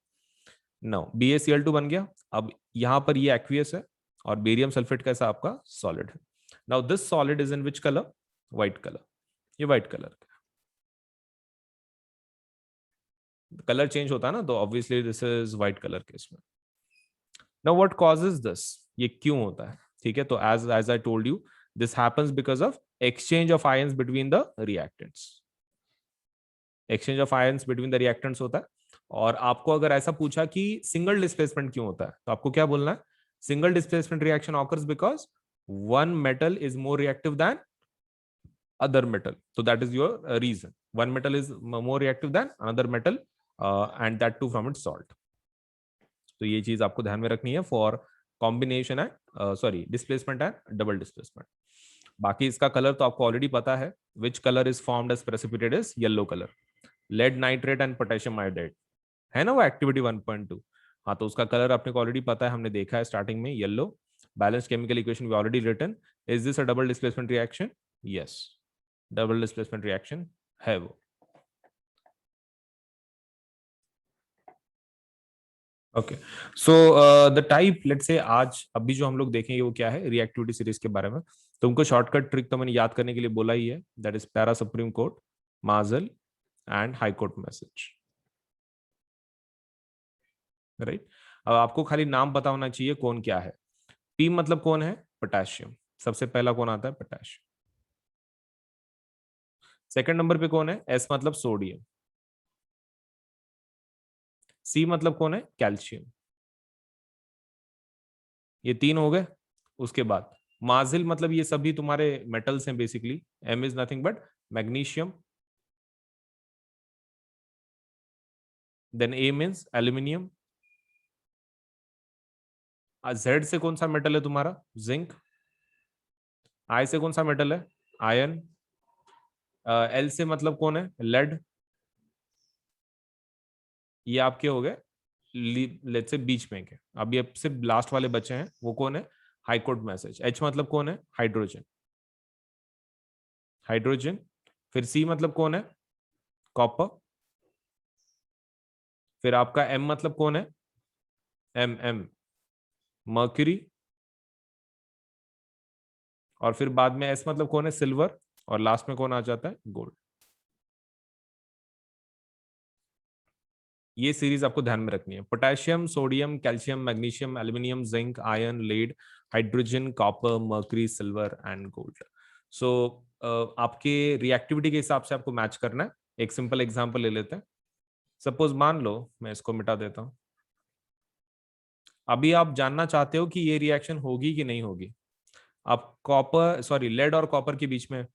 नो, BaCl2 बन गया। अब यहां पर ये एक्वियस है, और बेरियम सल्फेट कैसा? आपका सॉलिड है। Now this solid is in which colour? White colour. ये व्हाइट कलर, कलर चेंज होता है ना, तो obviously this is white colour case में। Now what causes this? ये क्यों होता है? ठीक है, तो as as I told you, this happens because of exchange of ions between the reactants. Exchange of ions between the reactants होता है। और आपको अगर ऐसा पूछा कि सिंगल डिस्प्लेसमेंट क्यों होता है, तो आपको क्या बोलना है? Single displacement reaction occurs because one metal is more reactive then other metal, so that is your reason. One metal is more reactive than another metal, and that too from its salt. तो ये चीज आपको ध्यान में रखनी है for combination and sorry displacement and double displacement. बाकी इसका कलर तो आपको ऑलरेडी पता है, which colour is formed as precipitate is yellow colour. Lead nitrate and potassium iodide है ना वो एक्टिविटी 1.2। हाँ, तो उसका कलर आपने को ऑलरेडी पता है, हमने देखा है स्टार्टिंग में, yellow. Balance chemical equation we already written. Is this a double displacement reaction? Yes, double displacement reaction है वो। Okay, so the type, let's say आज अभी जो हम लोग देखेंगे वो क्या है? रिएक्टिविटी सीरीज के बारे में। तुमको शॉर्टकट ट्रिक तो मैंने याद करने के लिए बोला ही है, दैट इज पैरा सुप्रीम कोर्ट, माजल and high court message, right. अब आपको खाली नाम पता होना चाहिए कौन क्या है। P मतलब कौन है? पोटेशियम। सबसे पहला कौन आता है? पोटेशियम। सेकंड नंबर पे कौन है? S मतलब सोडियम। C मतलब कौन है? कैल्शियम। ये तीन हो गए। उसके बाद माजिल मतलब ये सभी तुम्हारे मेटल्स हैं basically. M is nothing but magnesium. Then A means aluminium. Z से कौन सा मेटल है तुम्हारा? जिंक। I से कौन सा मेटल है? आयरन। L से मतलब कौन है? लेड। ये आपके हो गए लेट्स से बीच में के। अब ये सिर्फ लास्ट वाले बचे हैं, वो कौन है? High court message. H मतलब कौन है? हाइड्रोजन। हाइड्रोजन। फिर C मतलब कौन है? कॉपर। फिर आपका M मतलब कौन है? M mercury. और फिर बाद में S मतलब कौन है? सिल्वर। और लास्ट में कौन आ जाता है? गोल्ड। ये सीरीज आपको ध्यान में रखनी है। Potassium, sodium, calcium, magnesium, aluminium, zinc, iron, lead, hydrogen, copper, mercury, silver and gold. So आपके रिएक्टिविटी के हिसाब से आपको मैच करना है। एक सिंपल एग्जांपल ले लेते हैं। सपोज मान लो, मैं इसको मिटा देता हूं। अभी आप जानना चाहते हो कि ये रिएक्शन होगी कि नहीं होगी। आप कॉपर सॉरी लेड और कॉपर के बीच में,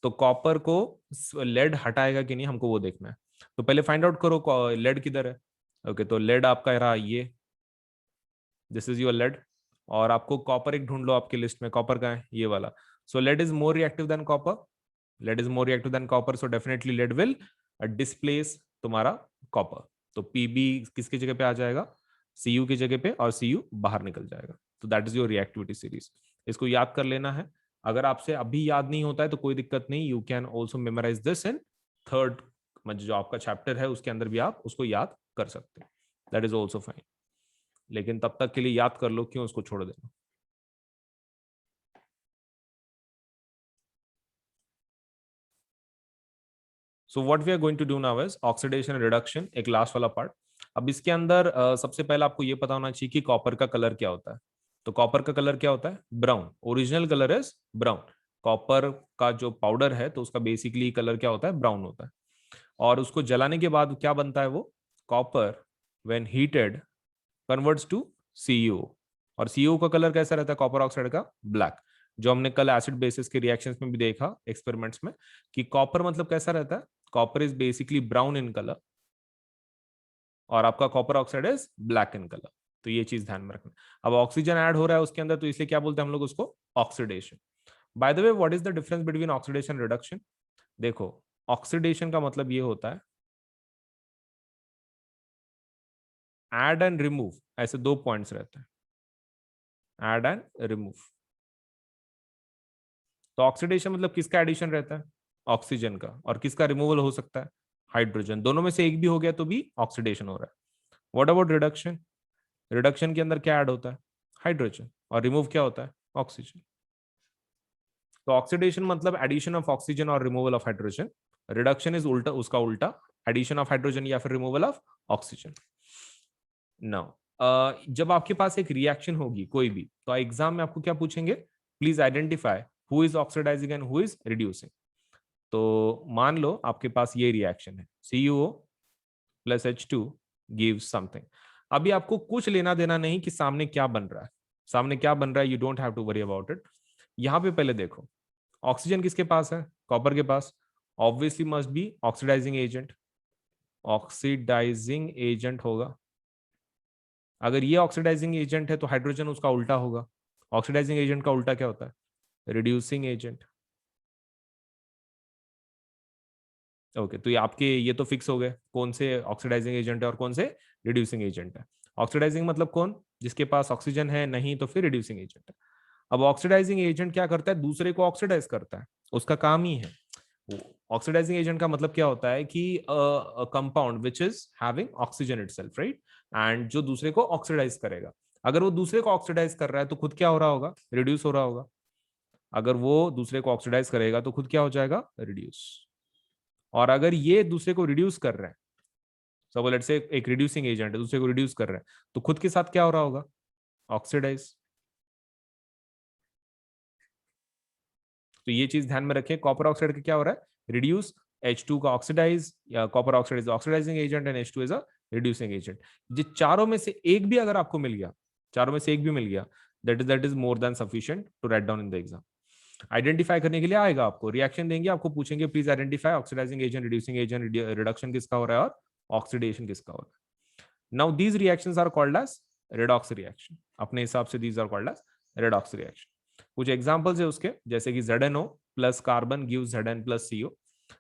तो कॉपर को लेड हटाएगा कि नहीं, हमको वो देखना है। तो पहले फाइंड आउट करो लेड किधर है। ओके, तो लेड आपका रहा ये, दिस इज योर लेड। और आपको कॉपर एक ढूंढ लो आपकी लिस्ट में, कॉपर का है ये वाला। So lead is more reactive than copper, lead is more reactive than copper, so definitely lead will displace तुम्हारा कॉपर। तो पीबी किसकी जगह पे आ जाएगा, सीयू की जगह पे, और सीयू बाहर निकल जाएगा। तो that is your reactivity series. इसको याद कर लेना है। अगर आपसे अभी याद नहीं होता है तो कोई दिक्कत नहीं, you can also memorise this in third, जो आपका चैप्टर है उसके अंदर भी आप उसको याद कर सकते हैं, दैट इज ऑल्सो फाइन। लेकिन तब तक के लिए याद कर लो, क्यों उसको छोड़ देना। So what we are going to do now is oxidation reduction, एक लास्ट वाला पार्ट। अब इसके अंदर सबसे पहले आपको ये पता होना चाहिए कि कॉपर का कलर क्या होता है। तो कॉपर का कलर क्या होता है, brown, original colour is brown. Copper का जो पाउडर है तो उसका बेसिकली कलर क्या होता है, ब्राउन होता है। और उसको जलाने के बाद क्या बनता है वो, copper when heated converts to C U. और सीयू का कलर कैसा रहता है कॉपर ऑक्साइड का, ब्लैक। जो हमने कल एसिड बेसिस के रिएक्शंस में भी देखा एक्सपेरिमेंट्स में, कि कॉपर मतलब कैसा रहता है, copper is basically brown in colour, और आपका copper oxide is black in colour. तो ये चीज ध्यान में रखना। अब ऑक्सीजन ऐड हो रहा है उसके अंदर, तो इसलिए क्या बोलते हैं हम लोग उसको, oxidation. Bye the way, what is the difference between oxidation reduction. देखो, ऑक्सीडेशन का मतलब ये होता है ऐड एंड रिमूव, ऐसे दो पॉइंट्स रहते हैं, ऐड एंड रिमूव। तो ऑक्सीडेशन मतलब किसका एडिशन रहता है, ऑक्सीजन का, और किसका रिमूवल हो सकता है, हाइड्रोजन। दोनों में से एक भी हो गया तो भी ऑक्सीडेशन हो रहा है। व्हाट अबाउट रिडक्शन, रिडक्शन के अंदर क्या ऐड होता है, हाइड्रोजन, और रिमूव क्या होता है, ऑक्सीजन। तो ऑक्सीडेशन मतलब एडिशन ऑफ ऑक्सीजन और removal of hydrogen. Reduction is उल्टा, उसका उल्टा, एडिशन ऑफ हाइड्रोजन या फिर रिमूवल ऑफ ऑक्सीजन। नाउ जब आपके पास एक रिएक्शन होगी कोई भी, तो एग्जाम में आपको क्या पूछेंगे, please identify who is oxidising and who is reducing. तो मान लो आपके पास ये रिएक्शन है, CuO plus H2 gives something. अभी आपको कुछ लेना देना नहीं कि सामने क्या बन रहा है, सामने क्या बन रहा है, you don't have to worry about it. यहां पे पहले देखो, ऑक्सीजन किसके पास है, कॉपर के पास, obviously must be oxidising agent, oxidising agent होगा। अगर ये ऑक्सीडाइजिंग एजेंट है तो हाइड्रोजन उसका उल्टा होगा। ऑक्सीडाइजिंग एजेंट का उल्टा क्या होता है, रिड्यूसिंग एजेंट। ओके, तो ये आपके ये तो फिक्स हो गए कौन से ऑक्सीडाइजिंग एजेंट है और कौन से रिड्यूसिंग एजेंट है। ऑक्सीडाइजिंग मतलब कौन, जिसके पास ऑक्सीजन है, नहीं तो फिर रिड्यूसिंग एजेंट है। अब ऑक्सीडाइजिंग एजेंट क्या करता है, दूसरे को ऑक्सीडाइज करता है, उसका काम ही है। ऑक्सीडाइजिंग एजेंट का मतलब क्या होता है कि compound which is having oxygen itself, right, and जो दूसरे को ऑक्सीडाइज करेगा। अगर वो दूसरे को ऑक्सीडाइज कर रहा है तो खुद क्या हो रहा होगा, रिड्यूस हो रहा होगा। अगर वो दूसरे को ऑक्सीडाइज करेगा तो खुद क्या हो जाएगा, रिड्यूस। और अगर ये दूसरे को रिड्यूस कर रहे हैं, सो लेट्स से एक रिड्यूसिंग एजेंट है, दूसरे को रिड्यूस कर रहे हैं, तो खुद के साथ क्या हो रहा होगा, ऑक्सीडाइज। तो ये चीज ध्यान में रखें, कॉपर ऑक्साइड का क्या हो रहा है, रिड्यूस, H2 का ऑक्सीडाइज, या copper oxide is oxidising agent and H2 is a reducing agent. ये चारों में से एक भी अगर आपको मिल गया, चारों में से एक भी मिल गया, that is more than sufficient to write down in the exam. Identify करने के लिए आएगा, आपको रिएक्शन देंगे, आपको पूछेंगे please identify oxidising agent, reducing agent, reduction किसका हो रहा है और ऑक्सीडेशन किसका हो रहा है। Now these reactions are called as redox reaction. अपने हिसाब से these are called as redox reaction. कुछ एग्जांपल्स है उसके, जैसे कि ZnO plus carbon give Zn plus CO।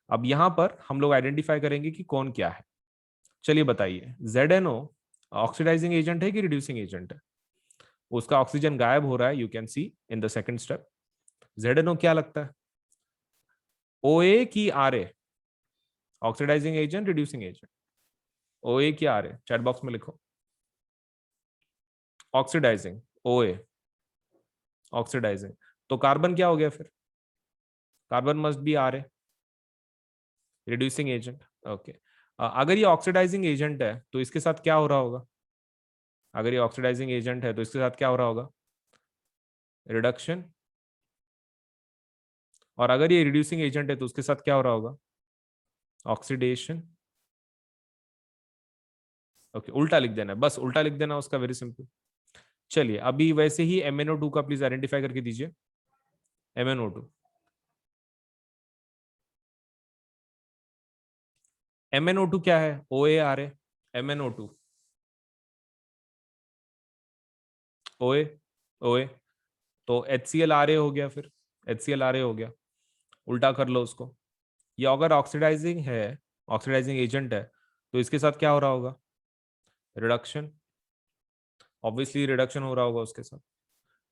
अब यहां पर हम लोग आइडेंटिफाई करेंगे कि कौन क्या है। चलिए बताइए, ZnO ऑक्सीडाइजिंग एजेंट है कि रिड्यूसिंग एजेंट है, उसका ऑक्सीजन गायब हो रहा है, you can see in the second step. ZnO क्या लगता है, OA की RA, oxidising agent, reducing agent, OA की RA, चैट बॉक्स में लिखो। ऑक्सीडाइजिंग, OA ऑक्सीडाइजिंग, तो कार्बन क्या हो गया फिर, carbon must be RA, reducing agent. Okay, अगर ये ऑक्सीडाइजिंग एजेंट है तो इसके साथ क्या हो रहा होगा, अगर ये ऑक्सीडाइजिंग एजेंट है तो इसके साथ क्या हो रहा होगा, रिडक्शन। और अगर ये रिड्यूसिंग एजेंट है तो उसके साथ क्या हो रहा होगा, ऑक्सीडेशन। ओके, उल्टा लिख देना है, बस उल्टा लिख देना उसका, वेरी सिंपल। चलिए अभी वैसे ही MnO2 का प्लीज आइडेंटिफाई करके दीजिए। MnO2। MnO2 क्या है? OARA। MnO2 OA OA, तो HClRa हो गया, फिर HClRa हो गया, उल्टा कर लो उसको। ये अगर ऑक्सीडाइजिंग है, ऑक्सीडाइजिंग एजेंट है, तो इसके साथ क्या हो रहा होगा? रिडक्शन। ऑब्वियसली रिडक्शन हो रहा होगा उसके साथ।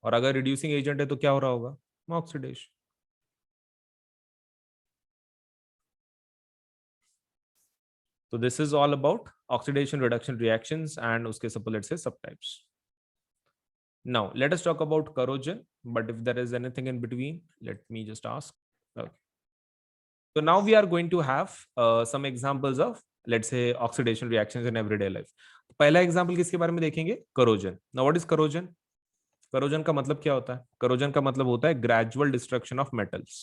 और अगर रिड्यूसिंग एजेंट है तो क्या हो रहा होगा? ऑक्सीडेशन। तो this is all about oxidation reduction reactions and उसके सपोलेट से सब types. Now let us talk about corrosion, but if there is anything in between, let me just ask. Okay. So now we are going to have some examples of, let's say, oxidation reactions in everyday life. पहला example किसके बारे में देखेंगे? corrosion. Now what is corrosion? corrosion का मतलब क्या होता है? corrosion का मतलब होता है gradual destruction of metals.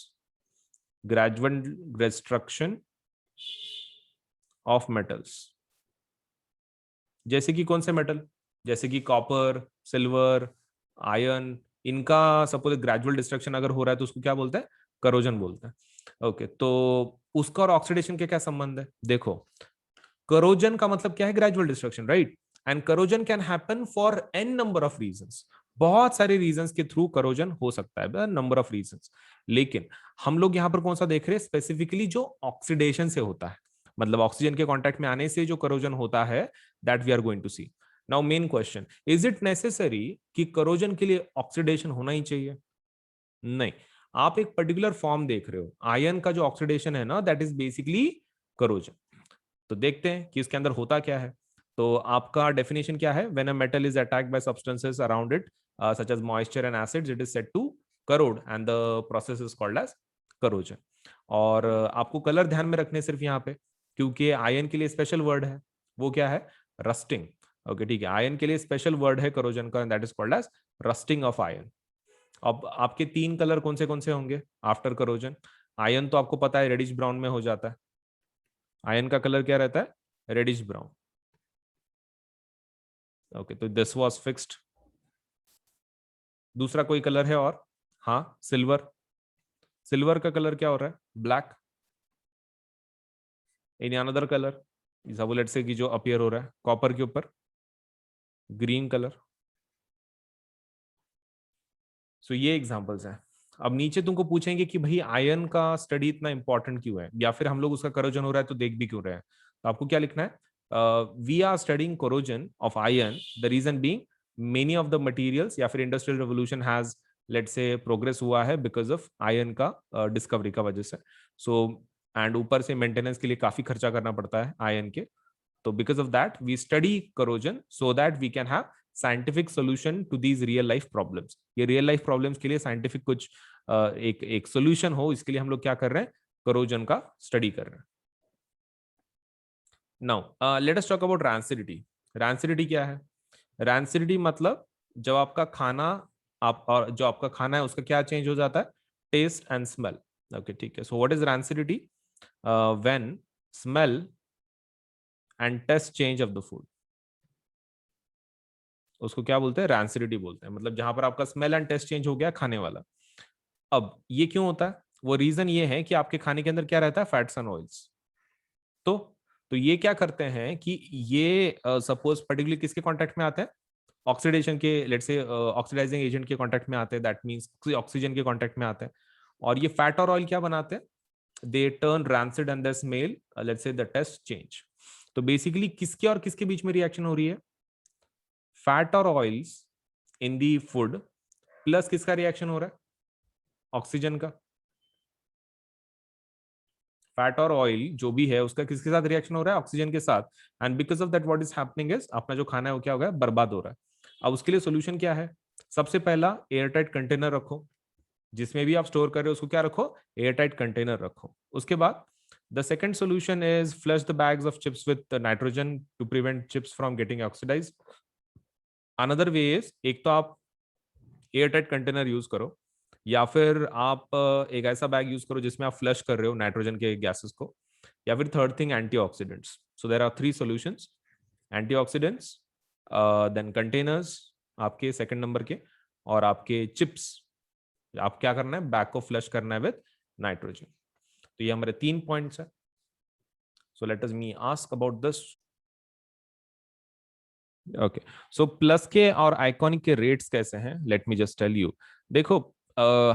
gradual destruction of metals. जैसे कि कौन से मेटल? जैसे कि कॉपर, सिल्वर, आयरन, इनका सपोज ग्रेजुअल डिस्ट्रक्शन अगर हो रहा है तो उसको क्या बोलते हैं? करोजन बोलते हैं। ओके, तो उसका और ऑक्सीडेशन के क्या संबंध है? देखो, करोजन का मतलब क्या है? Gradual destruction, right? And corrosion can happen for an number of reasons. बहुत सारे रीजंस के थ्रू करोजन हो सकता है, नंबर ऑफ रीजंस। लेकिन हम लोग यहाँ पर कौन सा देख रहे हैं? स्पेसिफिकली जो ऑक्सीडेशन से होता है, मतलब ऑक्सीजन के कांटेक्ट में आने से जो करोजन होता है, that we are going to see. Now main question, is it necessary कि करोजन के लिए ऑक्सीडेशन होना ही चाहिए? नहीं। आप एक पर्टिकुलर फॉर्म देख रहे हो, आयन का जो ऑक्सीडेशन है ना, दैट इज बेसिकली करोजन। तो देखते हैं कि इसके अंदर होता क्या है। तो आपका डेफिनेशन क्या है? When a metal is attacked by substances around it such as moisture and acids, it is said to corrode and the process is called as corrosion. और आपको कलर ध्यान में रखने सिर्फ यहाँ पे, क्योंकि आयन के लिए स्पेशल वर्ड है, वो क्या है? रस्टिंग। ओके, ठीक है, आयन के लिए स्पेशल वर्ड है करोजन का, that is called as rusting of iron. अब आपके तीन कलर कौन से होंगे आफ्टर करोजन? आयन तो आपको पता है रेडिश ब्राउन में हो जाता है। आयन का कलर क्या रहता है? Reddish brown. ओके, तो दिस वाज फिक्स्ड। दूसरा कोई कलर है और? हाँ, सिल्वर। सिल्वर का कलर क्या हो रहा है? Black. Any another colour bullet से कि जो अपीयर हो रहा है कॉपर के ऊपर? Green colour. सो ये एग्जांपल्स हैं। अब नीचे तुमको पूछेंगे कि भाई आयन का स्टडी इतना इंपॉर्टेंट क्यों है, या फिर हम लोग उसका करोजन हो रहा है तो देख भी क्यों रहे हैं? तो आपको क्या लिखना है? We are studying corrosion of iron, the reason being many of the materials, या फिर industrial revolution has, let's say, progress हुआ है बिकॉज ऑफ आयन का डिस्कवरी का वजह से। सो एंड ऊपर से मेंटेनेंस के लिए काफी खर्चा करना पड़ता है आयन के। तो because of that we study corrosion so that we can have scientific solution to these real life problems। ये real life problems के लिए scientific कुछ एक solution हो, इसके लिए हम लोग क्या कर रहे हैं? corrosion का study कर रहे हैं। now let us talk about rancidity। rancidity क्या है? rancidity मतलब जब आपका खाना, आप और जो आपका खाना है उसका क्या चेंज हो जाता है? Test and smell. ओके, ठीक है। So what is rancidity? When smell and taste change of the food, उसको क्या बोलते हैं? रैंसिडिटी बोलते हैं। मतलब जहां पर आपका स्मेल एंड टेस्ट चेंज हो गया खाने वाला। अब ये क्यों होता है? वो रीजन ये है कि आपके खाने के अंदर क्या रहता है? Fats and oils. तो तो ये क्या करते हैं कि ये सपोज पर्टिकुलरली किसके कांटेक्ट में आते हैं? ऑक्सीडेशन के, लेट्स से ऑक्सीडाइजिंग एजेंट के कांटेक्ट में आते हैं, दैट मींस ऑक्सीजन के कांटेक्ट में आते हैं। और ये फैट और ऑयल क्या बनाते हैं? They turn rancid and the smell, let's say the taste change. तो बेसिकली किसके और किसके बीच में रिएक्शन हो रही है? फैट और ऑयल्स इन दी फूड प्लस किसका रिएक्शन हो रहा है? ऑक्सीजन का। फैट और ऑयल जो भी है उसका किसके साथ रिएक्शन हो रहा है? ऑक्सीजन के साथ। And because of that what is happening is, अपना जो खाना है वो क्या हो गया? बर्बाद हो रहा है। अब उसके लिए सोल्यूशन क्या है? सबसे पहला, एयर टाइट कंटेनर रखो। जिसमें भी आप स्टोर कर रहे हो उसको क्या रखो? एयर टाइट कंटेनर रखो। उसके बाद the second solution is flush the bags of chips with nitrogen to prevent chips from getting oxidised. Another way is, एक तो आप एयर टाइट कंटेनर यूज करो, या फिर आप एक ऐसा बैग यूज करो जिसमें आप फ्लश कर रहे हो नाइट्रोजन के गैसेस को, या फिर third thing antioxidants. So there are three solutions, antioxidants, then containers आपके सेकंड नंबर के, और आपके चिप्स आप क्या करना है, बैग को फ्लश करना है विद नाइट्रोजन। तो ये हमारे 3 पॉइंट्स है। So let us me ask about this. Okay, so plus के और आइकॉनिक के रेट्स कैसे हैं, let me just tell you. देखो,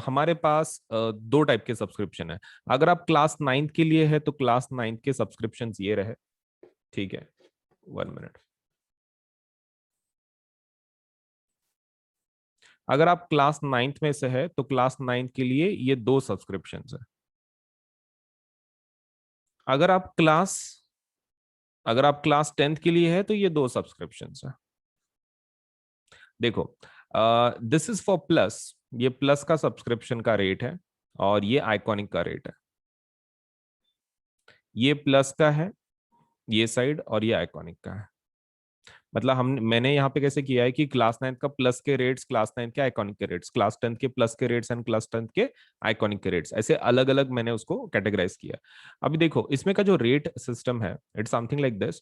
हमारे पास दो टाइप के सब्सक्रिप्शन है। अगर आप क्लास 9 के लिए है तो क्लास 9 के सब्सक्रिप्शन ये रहे, ठीक है, 1 मिनट। अगर आप क्लास 9th में से है तो क्लास 9 के लिए ये दो सब्सक्रिप्शन है। अगर आप क्लास अगर आप क्लास 10th के लिए है तो ये दो सब्सक्रिप्शन है। देखो, दिस इज फॉर प्लस, ये प्लस का सब्सक्रिप्शन का रेट है और ये आइकॉनिक का रेट है। ये प्लस का है ये साइड, और ये आइकॉनिक का है। मतलब हम मैंने यहाँ पे कैसे किया है कि क्लास 9 का प्लस के रेट्स, क्लास 9 के आइकॉनिक के रेट्स, क्लास 10 के प्लस के रेट्स एंड क्लास 10 के आइकॉनिक के रेट्स, ऐसे अलग अलग मैंने उसको कैटेगराइज किया। अभी देखो, इसमें का जो रेट सिस्टम है, इट्स समथिंग लाइक दिस।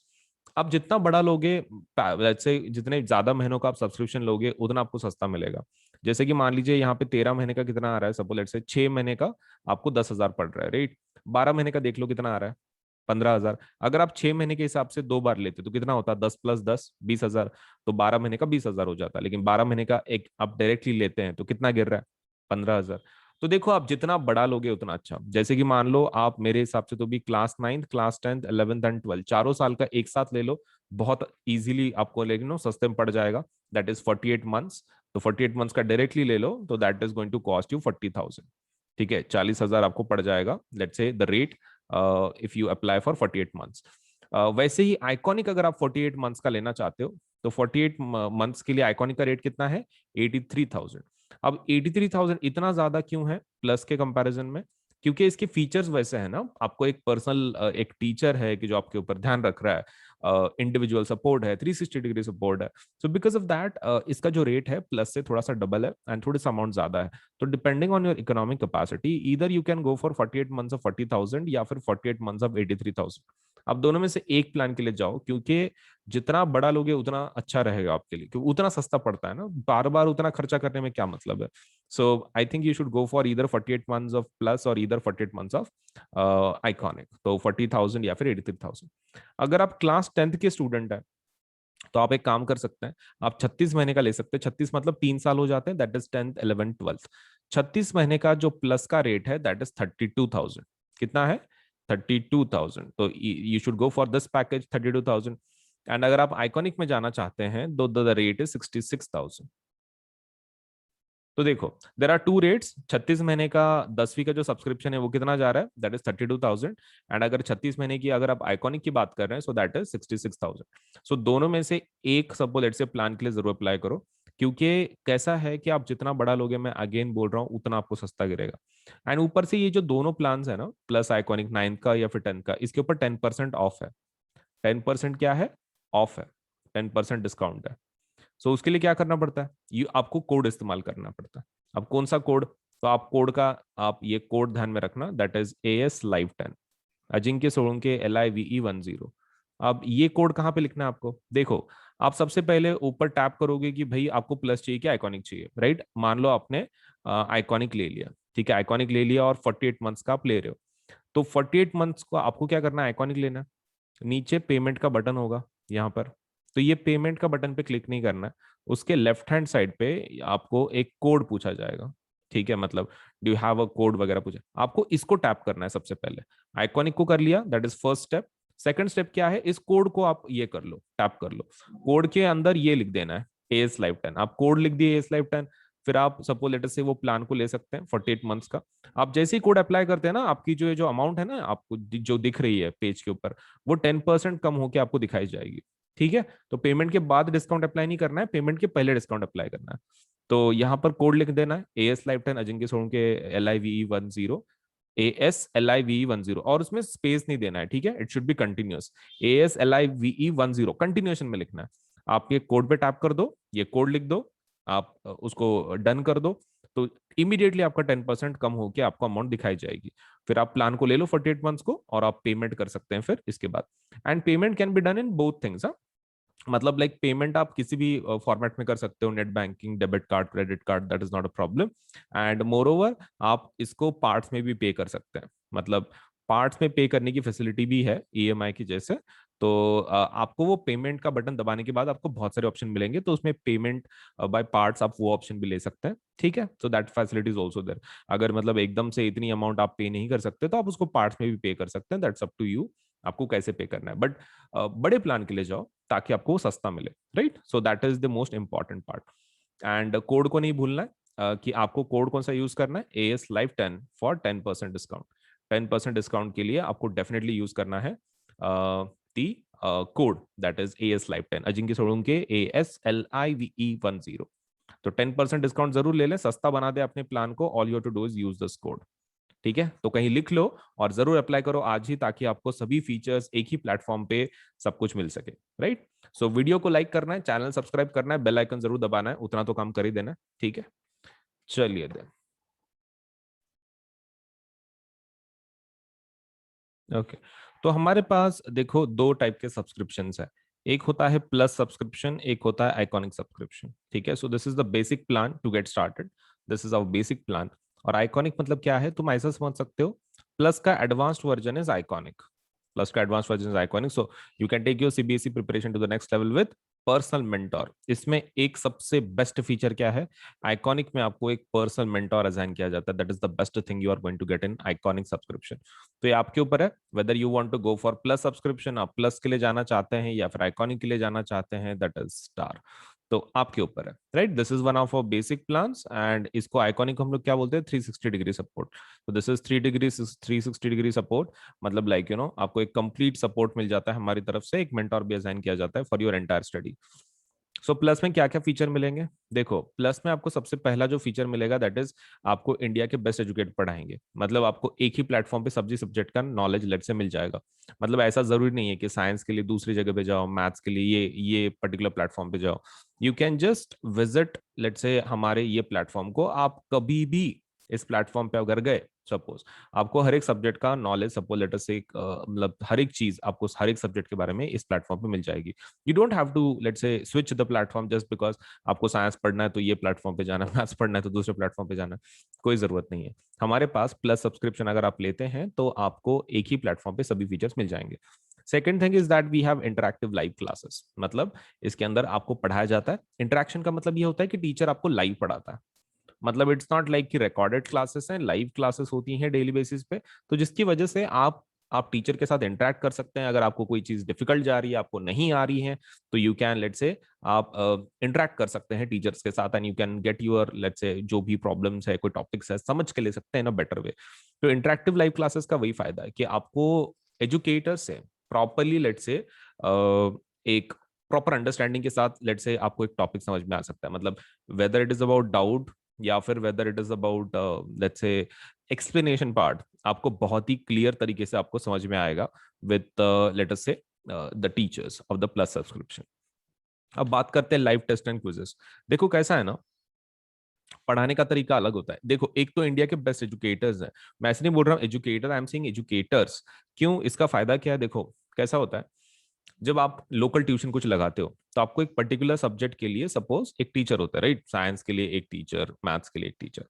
आप जितना बड़ा लोगे, जैसे जितने ज्यादा महीनों का आप सब्सक्रिप्शन लोगे उतना आपको सस्ता मिलेगा। जैसे कि मान लीजिए यहाँ पे 13 महीने का कितना आ रहा है, सपोज लेट से 6 महीने का आपको 10,000 पड़ रहा है, राइट। 12 महीने का देख लो कितना आ रहा है, 15,000। अगर आप 6 महीने के हिसाब से दो बार लेते तो कितना होता, 10 + 10 20,000। तो 12 महीने का 20,000 हो जाता, लेकिन 12 महीने का एक आप डायरेक्टली लेते हैं तो कितना गिर रहा है, 15,000। तो देखो, आप जितना बड़ा लोगे उतना अच्छा। जैसे कि मान लो आप मेरे हिसाब से तो भी class 9th, class 10th, 11th and 12th चारों साल का एक साथ ले लो, बहुत इजीली आपको, लेकिन सस्ते में पड़ जाएगा। That is 48 months. तो 48 मंथ्स का डायरेक्टली ले लो तो that is going to cost you 40,000। ठीक है, 40,000 आपको पड़ जाएगा, let's say the rate, if you apply for 48 months. वैसे ही आइकॉनिक अगर आप 48 मंथ्स का लेना चाहते हो तो 48 मंथ्स के लिए आइकॉनिक का रेट कितना है, 83,000। अब 83,000 इतना ज्यादा क्यों है प्लस के कंपैरिजन में? क्योंकि इसके फीचर्स वैसे हैं ना, आपको एक पर्सनल एक टीचर है कि जो आपके ऊपर ध्यान रख रहा है, इंडिविजुअल सपोर्ट है, 360 डिग्री सपोर्ट है। सो बिकॉज ऑफ दैट इसका जो रेट है प्लस से थोड़ा सा डबल है एंड थोड़ी सा अमाउंट ज्यादा है। तो depending on your economic capacity, इधर you can go for 48 months of 40,000 या फिर 48 मंथ्स ऑफ 83,000। आप दोनों में से एक प्लान के लिए जाओ, क्योंकि जितना बड़ा लोगे उतना अच्छा रहेगा आपके लिए, क्योंकि उतना सस्ता पड़ता है ना, बार बार उतना खर्चा करने में क्या मतलब है। So I think you should go for इधर 48 मंथ्स ऑफ प्लस और इधर 48 मंथ्स ऑफ आइकॉनिक, तो 40,000 या फिर 83,000। अगर आप क्लास 10th के स्टूडेंट है तो आप एक काम कर सकते हैं, आप 36 महीने का ले सकते हैं। 36 मतलब 3 साल हो जाते हैं, that is 10th 11th 12th। 36 महीने का जो प्लस का रेट है दैट इज 32,000। कितना है, 32,000। तो you should go for this package 32,000। And अगर आप आइकॉनिक में जाना चाहते हैं तो द रेट इज 66,000। तो देखो, देर आर टू रेट्स। 36 महीने का 10वीं का जो सब्सक्रिप्शन है वो कितना जा रहा है, दैट इज 32,000। एंड अगर 36 महीने की अगर आप आइकॉनिक की बात कर रहे हैं सो दैट इज 66,000। सो दोनों में से एक सपोज लेट से प्लान के लिए जरूर अप्लाई करो, क्योंकि कैसा है कि आप जितना बड़ा लोगे, मैं अगेन बोल रहा हूँ, उतना आपको सस्ता गिरेगा। एंड ऊपर से ये जो दोनों प्लान है ना, प्लस आइकॉनिक 9th का या फिर 10th का, इसके ऊपर 10% ऑफ है। 10% क्या है, ऑफ है, 10% डिस्काउंट है। सो उसके लिए क्या करना पड़ता है, ये आपको कोड इस्तेमाल करना पड़ता है। अब कौन सा कोड, तो आप कोड का, आप ये कोड ध्यान में रखना, that is AS Live 10, Ajinkya Solanke LIVE 10। अब ये कोड कहाँ पे लिखना है आपको, देखो, आप सबसे पहले ऊपर टैप करोगे कि भाई आपको प्लस चाहिए कि आइकॉनिक चाहिए, राइट। मान लो आपने आइकॉनिक ले लिया, ठीक है, आइकॉनिक ले लिया और 48 मंथ्स का आप ले रहे हो। तो 48 मंथ्स को आपको क्या करना है, आइकॉनिक लेना है। नीचे पेमेंट का बटन होगा यहाँ पर, तो ये पेमेंट का बटन पे क्लिक नहीं करना है। उसके लेफ्ट हैंड साइड पे आपको एक कोड पूछा जाएगा, ठीक है, मतलब do you have a code वगैरह पूछा, आपको इसको टैप करना है सबसे पहले। आइकॉनिक को कर लिया, that is first step. Second step क्या है, इस कोड को आप ये कर लो, टैप कर लो। कोड के अंदर ये लिख देना है AS Live 10। आप कोड लिख दिए AS Live 10, फिर आप सपोज लेटर से वो प्लान को ले सकते हैं 48 मंथ्स का। आप जैसे ही कोड अप्लाई करते हैं ना, आपकी जो जो अमाउंट है ना आपको जो दिख रही है पेज के ऊपर, वो 10% कम होकर आपको दिखाई जाएगी। ठीक है, तो पेमेंट के बाद डिस्काउंट अप्लाई नहीं करना है, पेमेंट के पहले डिस्काउंट अप्लाई करना है। तो यहाँ पर कोड लिख देना है AS Live 10 Ajinkya Solanke LIVE 10, ASLIVE 10, और उसमें स्पेस नहीं देना है, ठीक है, it should be continuous. ASLIVE 10 continuation में लिखना है। आप ये कोड पे टैप कर दो, ये कोड लिख दो, आप उसको डन कर दो, तो इमीडिएटली आपका 10% कम होकर आपको अमाउंट दिखाई जाएगी। फिर आप प्लान को ले लो 48 मंथ्स को और आप पेमेंट कर सकते हैं फिर इसके बाद। And payment can be done in both things. मतलब लाइक पेमेंट आप किसी भी फॉर्मेट में कर सकते हो, net banking, debit card, credit card, that is not a problem. And more over आप इसको पार्ट्स में भी पे कर सकते हैं, मतलब पार्ट्स में पे करने की फैसिलिटी भी है ईएमआई की जैसे। तो आपको वो पेमेंट का बटन दबाने के बाद आपको बहुत सारे ऑप्शन मिलेंगे, तो उसमें पेमेंट बाय पार्ट्स आप वो ऑप्शन भी ले सकते हैं, ठीक है। So that facility is also there. अगर मतलब एकदम से इतनी अमाउंट आप पे नहीं कर सकते तो आप उसको पार्ट्स में भी पे कर सकते हैं, दैट्स अप टू यू, आपको कैसे पे करना है। बट बड़े प्लान के लिए जाओ ताकि आपको वो सस्ता मिले, right. So that is the most important part. And code को नहीं भूलना है कि आपको कोड कौन सा यूज करना है, AS Live 10 for 10% discount. 10% discount के लिए आपको डेफिनेटली यूज करना है the code that is AS Live 10, Ajinkya Sodunke के ASLIVE10। तो 10% डिस्काउंट जरूर ले लें, सस्ता बना दे अपने प्लान को। All you to do is use this code, ठीक है। तो कहीं लिख लो और जरूर अप्लाई करो आज ही, ताकि आपको सभी फीचर्स एक ही प्लेटफॉर्म पे सब कुछ मिल सके, राइट। सो वीडियो को लाइक करना है, चैनल सब्सक्राइब करना है, बेल आइकन जरूर दबाना है, उतना तो काम कर ही देना है, ठीक है। चलिए देन, ओके। तो हमारे पास देखो दो टाइप के सब्सक्रिप्शन है। एक होता है प्लस सब्सक्रिप्शन, एक होता है आइकॉनिक सब्सक्रिप्शन, ठीक है। So this is the basic plan to get started, this is our basic plan. और आइकॉनिक मतलब क्या है, तुम ऐसा समझ सकते हो, प्लस का advanced version is iconic. Plus का advance version is iconic, so you can take your CBSE preparation to the next level with personal mentor. इसमें एक सबसे बेस्ट फीचर क्या है, आइकॉनिक में आपको एक पर्सनल मेंटोर असाइन किया जाता है, that is the best thing you are going to get in iconic subscription. तो ये आपके ऊपर है whether you want to go for plus subscription, आप प्लस के लिए जाना चाहते हैं या फिर आइकॉनिक के लिए जाना चाहते हैं, दैट इज स्टार। तो आपके ऊपर है, right. This is one of our basic plans, and इसको आइकॉनिक हम लोग क्या बोलते हैं, 360 डिग्री सपोर्ट। तो दिस इज 360 डिग्री सपोर्ट, मतलब लाइक यू नो आपको एक कंप्लीट सपोर्ट मिल जाता है हमारी तरफ से, एक मेंटोर भी असाइन किया जाता है for your entire study. So plus में क्या क्या फीचर मिलेंगे, देखो प्लस में आपको सबसे पहला जो फीचर मिलेगा दैट इज आपको इंडिया के बेस्ट एजुकेट पढ़ाएंगे, मतलब आपको एक ही प्लेटफॉर्म पे सभी सब्जेक्ट का नॉलेज लेट से मिल जाएगा। मतलब ऐसा जरूरी नहीं है कि साइंस के लिए दूसरी जगह पे जाओ, मैथ्स के लिए ये पर्टिकुलर प्लेटफॉर्म पे जाओ। You can just visit let say हमारे ये प्लेटफॉर्म को, आप कभी भी इस प्लेटफॉर्म पे अगर गए, सपोज आपको हर एक सब्जेक्ट का नॉलेज, सपोज लेटर से मतलब हर एक चीज आपको हर एक सब्जेक्ट के बारे में इस प्लेटफॉर्म पे मिल जाएगी। You don't have to let say switch the platform just because आपको साइंस पढ़ना है तो ये प्लेटफॉर्म पे जाना है, मैथ्स पढ़ना है तो दूसरे प्लेटफॉर्म पे जाना है, कोई जरूरत नहीं है। हमारे पास प्लस सब्सक्रिप्शन अगर आप लेते हैं तो आपको एक ही प्लेटफॉर्म पे सभी फीचर्स मिल जाएंगे। Second thing is that we have interactive live classes, मतलब इसके अंदर आपको पढ़ाया जाता है। इंटरेक्शन का मतलब ये होता है कि टीचर आपको लाइव पढ़ाता है, मतलब इट्स नॉट लाइक कि रिकॉर्डेड क्लासेस हैं, लाइव क्लासेस होती हैं डेली बेसिस पे। तो जिसकी वजह से आप टीचर के साथ इंटरेक्ट कर सकते हैं। अगर आपको कोई चीज डिफिकल्ट जा रही है, आपको नहीं आ रही है, तो यू कैन लेट से आप इंटरेक्ट कर सकते हैं टीचर्स के साथ, and you can get your let say जो भी प्रॉब्लम्स है, कोई टॉपिक्स है, समझ के ले सकते हैं इन अ बेटर वे। तो इंटरेक्टिव लाइव क्लासेस का वही फायदा है कि आपको एजुकेटर से प्रॉपरली लेट से एक प्रॉपर अंडरस्टैंडिंग के साथ लेट से आपको एक टॉपिक समझ में आ सकता है। मतलब weather it is about doubt या फिर weather it is about let's say explanation part, आपको बहुत ही क्लियर तरीके से आपको समझ में आएगा विद लेट अस से the teachers of the plus subscription. अब बात करते हैं लाइव टेस्ट एंड क्विजेस। देखो कैसा है ना, पढ़ाने का तरीका अलग होता है। देखो एक तो इंडिया के बेस्ट एजुकेटर्स हैं, मैं ऐसे नहीं बोल रहा हूँ educator, I am saying educators. क्यों, इसका फायदा क्या है, देखो कैसा होता है, जब आप लोकल ट्यूशन कुछ लगाते हो तो आपको एक पर्टिकुलर सब्जेक्ट के लिए सपोज एक टीचर होता है, राइट। साइंस के लिए एक टीचर, मैथ्स के लिए एक टीचर।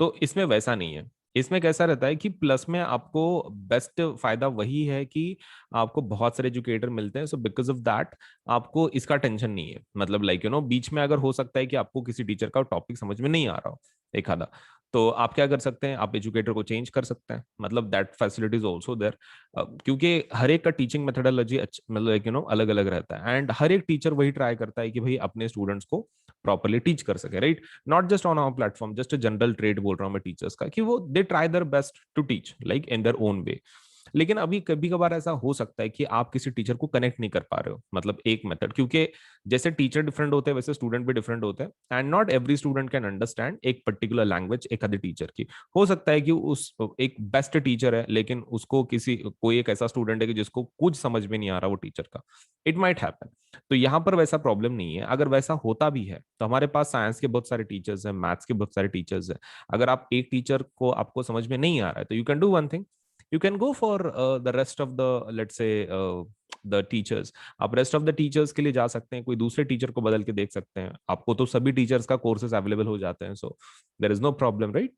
तो इसमें वैसा नहीं है। इसमें कैसा रहता है कि प्लस में आपको बेस्ट फायदा वही है कि आपको बहुत सारे एजुकेटर मिलते हैं, सो बिकॉज ऑफ दैट आपको इसका टेंशन नहीं है। मतलब लाइक यू नो बीच में अगर हो सकता है कि आपको किसी टीचर का टॉपिक समझ में नहीं आ रहा हो एक आधा, तो आप क्या कर सकते हैं, आप एजुकेटर को चेंज कर सकते हैं, मतलब that facility is also there. क्योंकि हर एक का टीचिंग मेथोडोलॉजी मतलब यू नो अलग अलग रहता है, एंड हर एक टीचर वही ट्राई करता है कि भाई अपने स्टूडेंट्स को प्रॉपरली टीच कर सके, right. Not just on our platform, just a general trade बोल रहा हूँ मैं टीचर्स का, कि वो they try their best to teach like in their own way. लेकिन अभी कभी कभार ऐसा हो सकता है कि आप किसी टीचर को कनेक्ट नहीं कर पा रहे हो, मतलब एक मेथड, क्योंकि जैसे टीचर डिफरेंट होते हैं वैसे स्टूडेंट भी डिफरेंट होते हैं, and not every student can understand एक पर्टिकुलर लैंग्वेज एक आधे टीचर की। हो सकता है कि उस एक बेस्ट टीचर है लेकिन उसको किसी कोई एक ऐसा स्टूडेंट है कि जिसको कुछ समझ में नहीं आ रहा वो टीचर का, इट माइट हैपन। तो यहाँ पर वैसा प्रॉब्लम नहीं है। अगर वैसा होता भी है तो हमारे पास साइंस के बहुत सारे टीचर्स हैं, मैथ्स के बहुत सारे टीचर्स हैं। अगर आप एक टीचर को आपको समझ में नहीं आ रहा है तो you can do one thing, you can go for the rest of the let's say the teachers, आप रेस्ट ऑफ द टीचर्स के लिए जा सकते हैं, कोई दूसरे टीचर को बदल के देख सकते हैं, आपको तो सभी टीचर्स का कोर्सेज अवेलेबल हो जाते हैं, so there is no problem, right?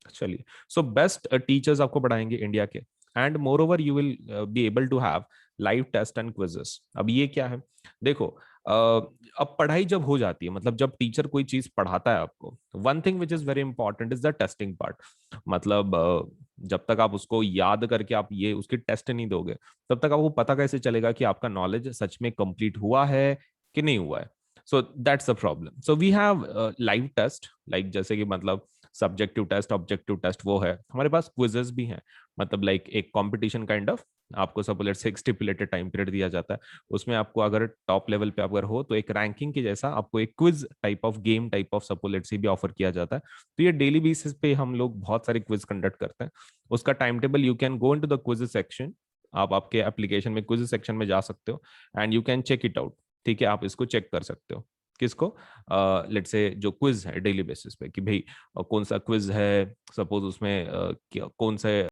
चलिए, सो बेस्ट टीचर्स आपको पढ़ाएंगे इंडिया के, and moreover you will be able to have live test and quizzes. अब ये क्या है, देखो, अब पढ़ाई जब हो जाती है, मतलब जब टीचर कोई चीज पढ़ाता है आपको, one thing which is very important is the testing part. मतलब जब तक आप उसको याद करके आप ये उसकी टेस्ट नहीं दोगे, तब तक आपको पता कैसे चलेगा कि आपका नॉलेज सच में कंप्लीट हुआ है कि नहीं हुआ है। So that's the problem. So we have live test, like जैसे कि मतलब सब्जेक्टिव टेस्ट, ऑब्जेक्टिव टेस्ट वो है, हमारे पास क्विजेस भी हैं, मतलब लाइक एक कंपटीशन काइंड ऑफ। आपको सब लेट से एक स्टिपुलेटेड टाइम पीरियड दिया जाता है, उसमें आपको अगर टॉप लेवल पे अगर हो तो एक रैंकिंग के जैसा आपको एक quiz type of game type of सपोलेट से भी ऑफर किया जाता है। तो ये डेली बेसिस पे हम लोग बहुत सारे क्विज कंडक्ट करते हैं। उसका time table, you can go into the quiz section, आप आपके एप्लीकेशन में क्विज सेक्शन में जा सकते हो and you can check it out. ठीक है, आप इसको चेक कर सकते हो। किसको? लेट से जो क्विज है डेली बेसिस पे, कि भाई कौन सा क्विज है, सपोज उसमें कौन सा